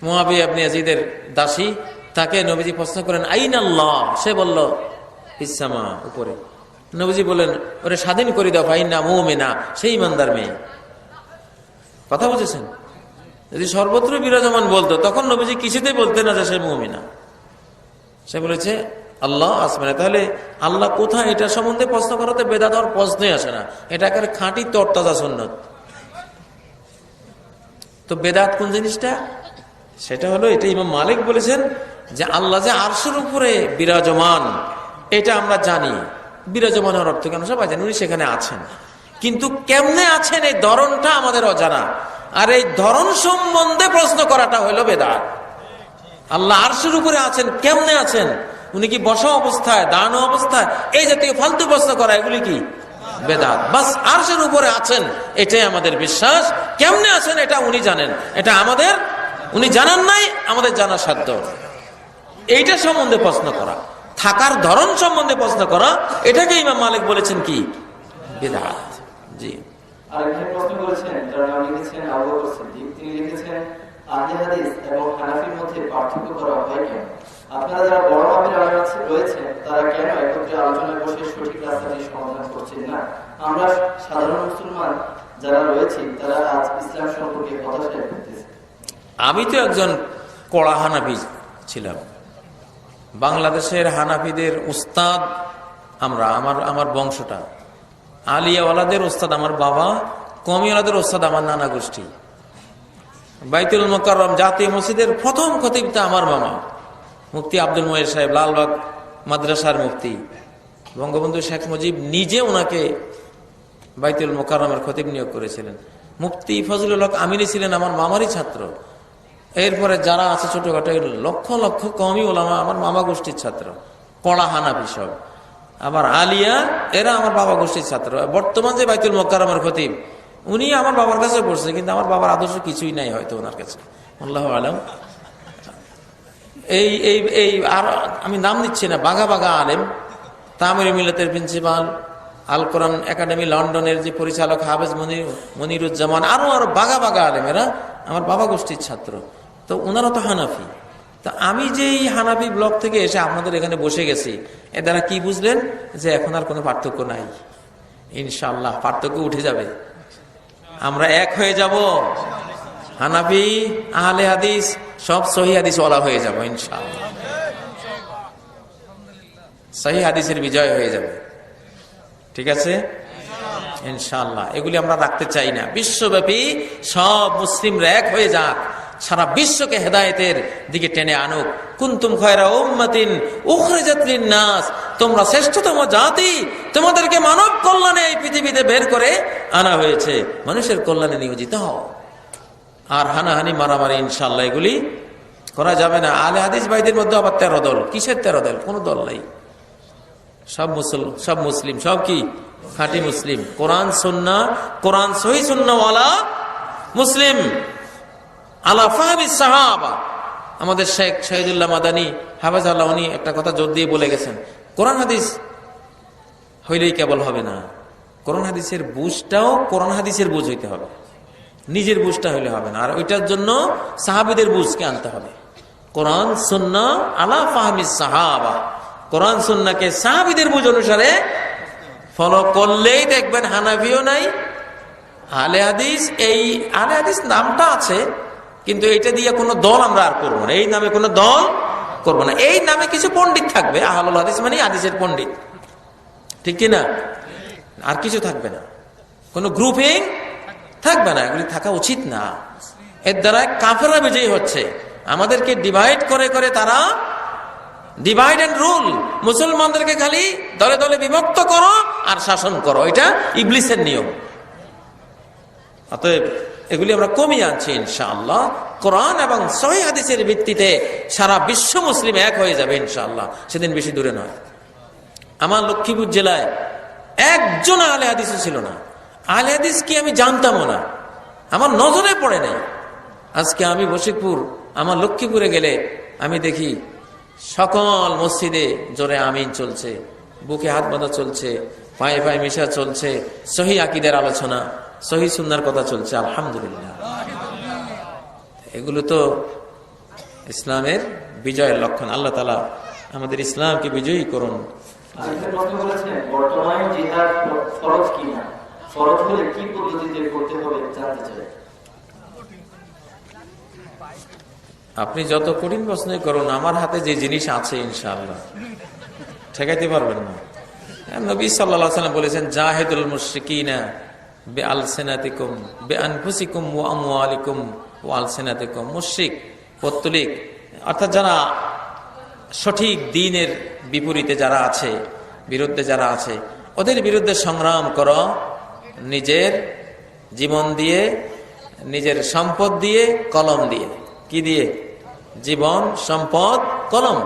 মুআবিয়া ইবনে ইয়াজিদের দাসী, তাকে নবীজি প্রশ্ন করেন আইনাল্লাহ। সে বলল ফিস-সামা, উপরে। নবীজি বলেন, ওরে স্বাধীন করে দাও, ফাইন্না মুমিনা, সেই ইমানদার মেয়ে। কথা বুঝেছেন? যদি সর্বত্র বিরাজমান বলতো, তখন নবীজি কিছুতেই বলতেন না যে সে মুমিনা। সে বলেছে আল্লাহ আসমানে। তাহলে আল্লাহ কোথায়, এটা সম্বন্ধে প্রশ্ন করাতে বেদাত হওয়ার প্রশ্নই আসে না। এটা একেবারে খাঁটি তরতাজা সুন্নাত। তো বেদাত কোন জিনিসটা? সেটা হলো, এটা ইমাম মালিক বলেছেন যে আল্লাহ যে আরশের উপরে বিরাজমান, এটা আমরা জানি। বিরাজমান হওয়ার অর্থ কেন সবাই জানি, উনি সেখানে আছেন। কিন্তু কেমনে আছেন এই ধরনটা আমাদের অজানা। আর এই ধরন সম্বন্ধে প্রশ্ন করাটা হলো বেদাত। আল্লাহ আরশের উপরে আছেন, কেমনে আছেন, উনি কি বসা অবস্থায়, দাঁড়ানো অবস্থায়, এই জাতীয় ফালতু প্রশ্ন করা, এগুলি কি বেদাত। বাস আরশের উপরে আছেন এটাই আমাদের বিশ্বাস। কেমনে আছেন এটা উনি জানেন, এটা আমাদের উনি জানান নাই, আমাদের জানা সাধ্য। এইটা সম্বন্ধে প্রশ্ন করা, থাকার ধরন সম্বন্ধে প্রশ্ন করা, এটাকে ইমাম মালিক বলেছেন কি? বিদআত। জি।
আরেকজন প্রশ্ন করেছেন, যার নাম লিখেছেন আবু বকর সিদ্দিক। তিনি লিখেছেন, আহলে হাদিস এবং হানাফির মধ্যে পার্থক্য করা হয় কেন? আপনারা যারা বড় মাপের আলেম রয়েছেন তারা কেন একত্রে আলোচনায় বসে সঠিক রাস্তাটি সমাধান করছেন না? আমরা সাধারণ মুসলমান যারা রয়েছি তারা আজ ইসলাম সম্পর্কে হতাশায় ভুগতেছি।
আমি তো একজন কড়া হানাফি ছিলাম। বাংলাদেশের হানাফিদের উস্তাদ আমরা, আমার বংশটা। আলিয়াওয়ালাদের উস্তাদ আমার বাবা, কমিওয়ালাদের উস্তাদ আমার নানা গোষ্ঠী। বাইতুল মোকাররম জাতীয় মসজিদের প্রথম খতিবটা আমার মামা, মুফতি আব্দুল মহির সাহেব, লালবাগ মাদ্রাসার মুফতি। বঙ্গবন্ধু শেখ মুজিব নিজে ওনাকে বাইতুল মোকাররমের খতিব নিয়োগ করেছিলেন। মুফতি ফজলুল হক আমিনী ছিলেন আমার মামারই ছাত্র। এরপরে যারা আছে ছোটখাটো লক্ষ লক্ষ কওমি ওলামা আমার মামা গোষ্ঠীর ছাত্র, কড়া হানাফি সব। আবার আলিয়া এরা আমার বাবা গোষ্ঠীর ছাত্র। বর্তমান যে বাইতুল মোকাররমের খতিব উনি আমার বাবার কাছে পড়ছে, কিন্তু আমার বাবার আদর্শ কিছুই নাই হয়তো ওনার কাছে, আল্লাহু আলাম। এই এই এই আর আমি নাম দিচ্ছি না, বাঘা বাঘা আলেম, তামির মিল্লাতের প্রিন্সিপাল, আল কোরআন একাডেমি লন্ডনের যে পরিচালক হাফেজ মনিরুজ্জামান, আরো আরো বাঘা বাঘা আলেম, এরা আমার বাবা গোষ্ঠীর ছাত্র। তো ওনারা তো হানাফি। তা আমি যে এই হানাফি ব্লক থেকে এসে আপনাদের এখানে বসে গেছি, এ দ্বারা কি বুঝলেন? যে এখন আর কোনো পার্থক্য নাই। ইনশাআল্লাহ পার্থক্য উঠে যাবে, আমরা এক হয়ে যাব। হানাফি, আহলে হাদিস সব সহি হাদিস ওয়ালা হয়ে যাব ইনশাআল্লাহ। সহি হাদিসের বিজয় হয়ে যাবে, ঠিক আছে ইনশাআল্লাহ। এগুলি আমরা রাখতে চাই না। বিশ্বব্যাপী সব মুসলিমরা এক হয়ে যাক, সারা বিশ্বকে হেদায়েতের দিকে টেনে আনুক। কুনতুম খায়রা উম্মাতিন উখরিজাত লিন-নাস, তোমরা শ্রেষ্ঠতম জাতি, তোমাদেরকে মানব কল্যাণে এই পৃথিবীতে বের করে আনা হয়েছে, মানুষের কল্যাণে নিয়োজিত হও। আর হানাহানি মারামারি ইনশাআল্লাহ এগুলি করা যাবে না। আহলে হাদিস ভাইদের মধ্যে আবার 13 দল। কিসের 13 দল? কোন দল নাই। সব মুসলিম, সব কি খাঁটি মুসলিম, কোরআন সুন্নাহ, কোরআন সহি সুন্নাহওয়ালা মুসলিম, আলা ফাহমি সাহাবা। আমাদের শেখ শহীদুল্লাহ মাদানী হাফেজাল্লাহ উনি একটা কথা জোর দিয়ে বলে গেছেন, কোরআন হাদিস হইলেই কেবল হবে না, কোরআন হাদিসের বুঝটাও কোরআন হাদিসের বুঝ হইতে হবে, নিজের বুঝটা হইলে হবে না। আর ওইটার জন্য সাহাবীদের বুঝকে আনতে হবে। কোরআন সুন্নাহ আলা ফাহমি সাহাবা, কোরআন সুন্নাহকে সাহাবীদের বুঝ অনুসারে ফলো করলেই দেখবেন হানাফিও নাই, আহলে হাদিস। এই আহলে হাদিস নামটা আছে, কিন্তু এটা দিয়ে কোনো দল আমরা আর করবো না। এই নামে কোনো দল করবো না। এই নামে কিছু পণ্ডিত থাকবে, আহলুল হাদিস মানে হাদিসের পণ্ডিত, ঠিক কিনা? আর কিছু থাকবে না, কোনো গ্রুপিং থাকবে না। এগুলি থাকা উচিত না। এর দ্বারা কাফেররা বিজয়ী হচ্ছে। আমাদেরকে ডিভাইড করে করে তারা ডিভাইড এন্ড রুল, মুসলমানদেরকে খালি দলে দলে বিভক্ত করো আর শাসন করো, এটা ইবলিসের নিয়ম। অতএব এগুলি আমরা কমিয়ে আনছি ইনশাআল্লাহ। কোরআন এবং সহিহ হাদিসের ভিত্তিতে সারা বিশ্ব মুসলিম এক হয়ে যাবে ইনশাআল্লাহ, সেদিন বেশি দূরে নয়। আমার লক্ষ্মীপুর জেলায় একজন আহলে হাদিসও ছিল না। আহলে হাদিস কি আমি জানতামও না, আমার নজরে পড়ে নাই। আজকে আমি বশিকপুর, আমার লক্ষ্মীপুরে গেলে আমি দেখি সকল মসজিদে জোরে আমিন চলছে, বুকে হাত বাঁধা চলছে, পায়ে পায়ে মিশা চলছে, সহি আকীদার আলোচনা, সহি সুন্নাহর কথা চলছে। আলহামদুলিল্লাহ, এগুলো তো ইসলামের বিজয়ের লক্ষণ। আল্লাহ তাআলা আমাদের ইসলামকে বিজয়ী করুন।
বর্তমানে জিহাদ ফরজ কিনা, ফরজ হলে কি পদ্ধতিতে করতে হবে জানতে চাই।
আপনি যত কঠিন প্রশ্নই করুন, আমার হাতে যে জিনিস আছে ইনশাআল্লাহ ঠেকাইতে পারবেন না। নবী সাল্লাল্লাহু আলাইহি ওয়াসাল্লাম বলেছেন, জাহিদুল মুশরিকিনা বিআলসিনাতিকুম বিআনফুসিকুম ওয়া আমওয়ালিকুম ওয়া আলসিনাতিকুম। মুশরিক, পত্তলিক, অর্থাৎ যারা সঠিক দ্বীনের বিপরীতে যারা আছে, বিরুদ্ধে যারা আছে, ওদের বিরুদ্ধে সংগ্রাম করো নিজের জীবন দিয়ে, নিজের সম্পদ দিয়ে, কলম দিয়ে। কি দিয়ে? জীবন, সম্পদ, কলম।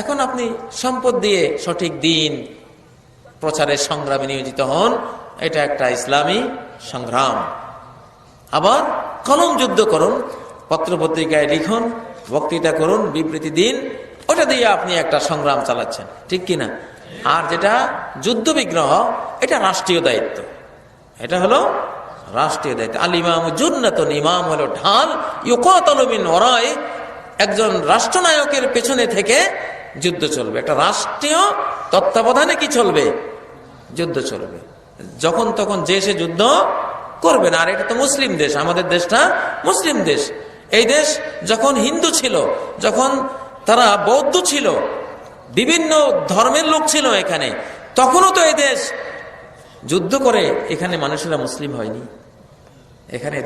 এখন আপনি সম্পদ দিয়ে সঠিক দ্বীন প্রচারের সংগ্রামে নিয়োজিত হন, এটা একটা ইসলামী সংগ্রাম। আবার কলম যুদ্ধ করুন, পত্রপত্রিকায় লিখুন, বক্তৃতা করুন, বিবৃতি দিন, ওটা দিয়ে আপনি একটা সংগ্রাম চালাচ্ছেন, ঠিক কিনা? আর যেটা যুদ্ধ বিগ্রহ, এটা রাষ্ট্রীয় দায়িত্ব, এটা হলো রাষ্ট্রীয় দায়িত্ব। আল ইমাম জুন্নাতুন, ইমাম হলো ঢাল, ইউকাতালু মিন ওয়ারাই, একজন রাষ্ট্রনায়কের পেছনে থেকে যুদ্ধ চলবে। একটা রাষ্ট্রীয় তত্ত্বাবধানে কি চলবে? যুদ্ধ চলবে। যখন তখন যে সে যুদ্ধ করবে না। আর এটা তো মুসলিম দেশ, আমাদের দেশটা মুসলিম দেশ। এই দেশ যখন হিন্দু ছিল, যখন তারা বৌদ্ধ ছিল, বিভিন্ন ধর্মের লোক ছিল এখানে, তখনও তো এই দেশ যুদ্ধ করে এখানে মানুষেরা মুসলিম হয়নি। এখানে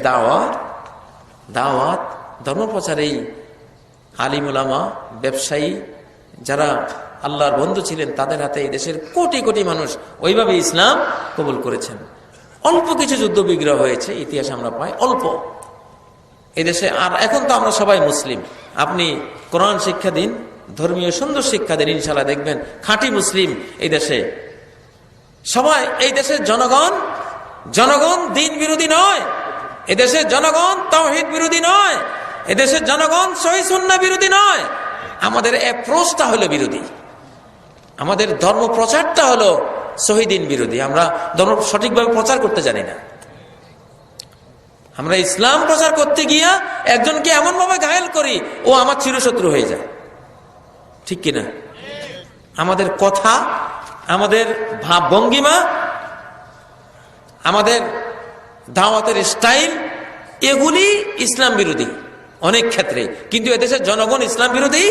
দাওয়াত ধর্মপ্রচারেই আলিম উলামা, ব্যবসায়ী, যারা আল্লাহর বন্ধু ছিলেন, তাদের হাতে এই দেশের কোটি কোটি মানুষ ওইভাবে ইসলাম কবুল করেছেন। অল্প কিছু যুদ্ধ বিগ্রহ হয়েছে, ইতিহাস আমরা পাই অল্প এই দেশে। আর এখন তো আমরা সবাই মুসলিম। আপনি কোরআন শিক্ষা দিন, ধর্মীয় সুন্দর শিক্ষা দিন, ইনশাআল্লাহ দেখবেন খাঁটি মুসলিম এই দেশে সবাই। এই দেশের জনগণ দিন বিরোধী নয়, এদেশের জনগণ তাওহীদ বিরোধী নয়, এদেশের জনগণ সহিহ সুন্নাহ বিরোধী নয়। আমাদের অ্যাপ্রোচটা হলো বিরোধী, আমাদের ধর্ম প্রচারটা হলো সহিদিন বিরোধী। আমরা ধর্ম সঠিকভাবে প্রচার করতে জানি না। আমরা ইসলাম প্রচার করতে গিয়া একজনকে এমন ভাবে ঘায়েল করি, ও আমার চিরশত্রু হয়ে যায়, ঠিক কিনা? আমাদের কথা, আমাদের ভাব ভঙ্গিমা, আমাদের দাওয়াতের স্টাইল, এগুলি ইসলাম বিরোধী অনেক ক্ষেত্রে। কিন্তু এদেশের জনগণ ইসলাম বিরোধী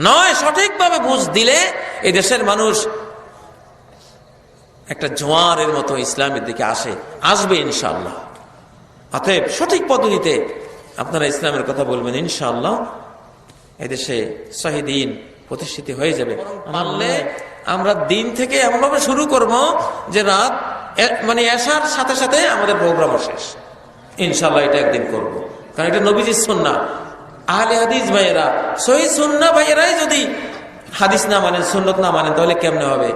নয়। সঠিকভাবে বুঝ দিলে এদেশের মানুষ একটা জোয়ারের মতো ইসলামের দিকে আসবে ইনশাআল্লাহ। অতএব সঠিক পদ্ধতিতে আপনারা ইসলামের কথা বলবেন, ইনশাআল্লাহ এদেশে সহিদিন প্রতিষ্ঠিত হয়ে যাবে। মানলে আমরা দিন থেকে এমনভাবে শুরু করব যে রাত মানে এশার সাথে সাথে আমাদের প্রোগ্রামও শেষ, ইনশাআল্লাহ এটা একদিন করব। কারণ এটা নবীজির সুন্নাহ। আহলে হাদিস ভাইয়েরা, সহিহ সুন্নাহ ভাইয়েরাই যদি হাদিস না মানেন, সুন্নত না মানেন, তাহলে কেমনে হবে?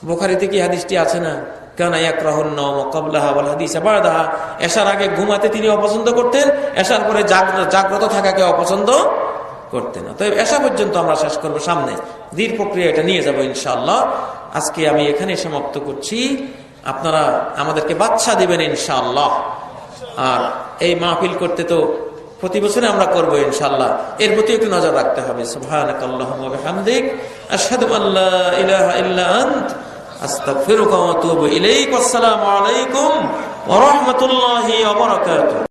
বুখারীতে কি হাদিসটি আছে না? কানা ইয়াকরাহুন নাওম ক্বাবলাহা ওয়াল হাদিস বা'দাহা। এশার আগে ঘুমাতে তিনি অপছন্দ করতেন, এশার পরে জাগ্রত থাকাকে অপছন্দ করতেন। তো এশা পর্যন্ত আমরা শেষ করব, সামনে দীর্ঘ প্রক্রিয়া এটা নিয়ে যাব ইনশাআল্লাহ। আজকে আমি এখানে সমাপ্ত করছি। আপনারা আমাদেরকে বাচ্চা দিবেন ইনশাআল্লাহ। আর এই মাহফিল করতে তো প্রতি বছরে আমরা করবো ইনশাআল্লাহ, এর প্রতি একটু নজর রাখতে হবে। সুবহানাকাল্লাহুম্মা ওয়া বিহামদিক, আশহাদু আল্লা ইলাহা ইল্লা আনত, আস্তাগফিরুকা ওয়া আতুবু ইলাইক। আসসালামু আলাইকুম ওয়া রাহমাতুল্লাহি ওয়া বারাকাতুহু।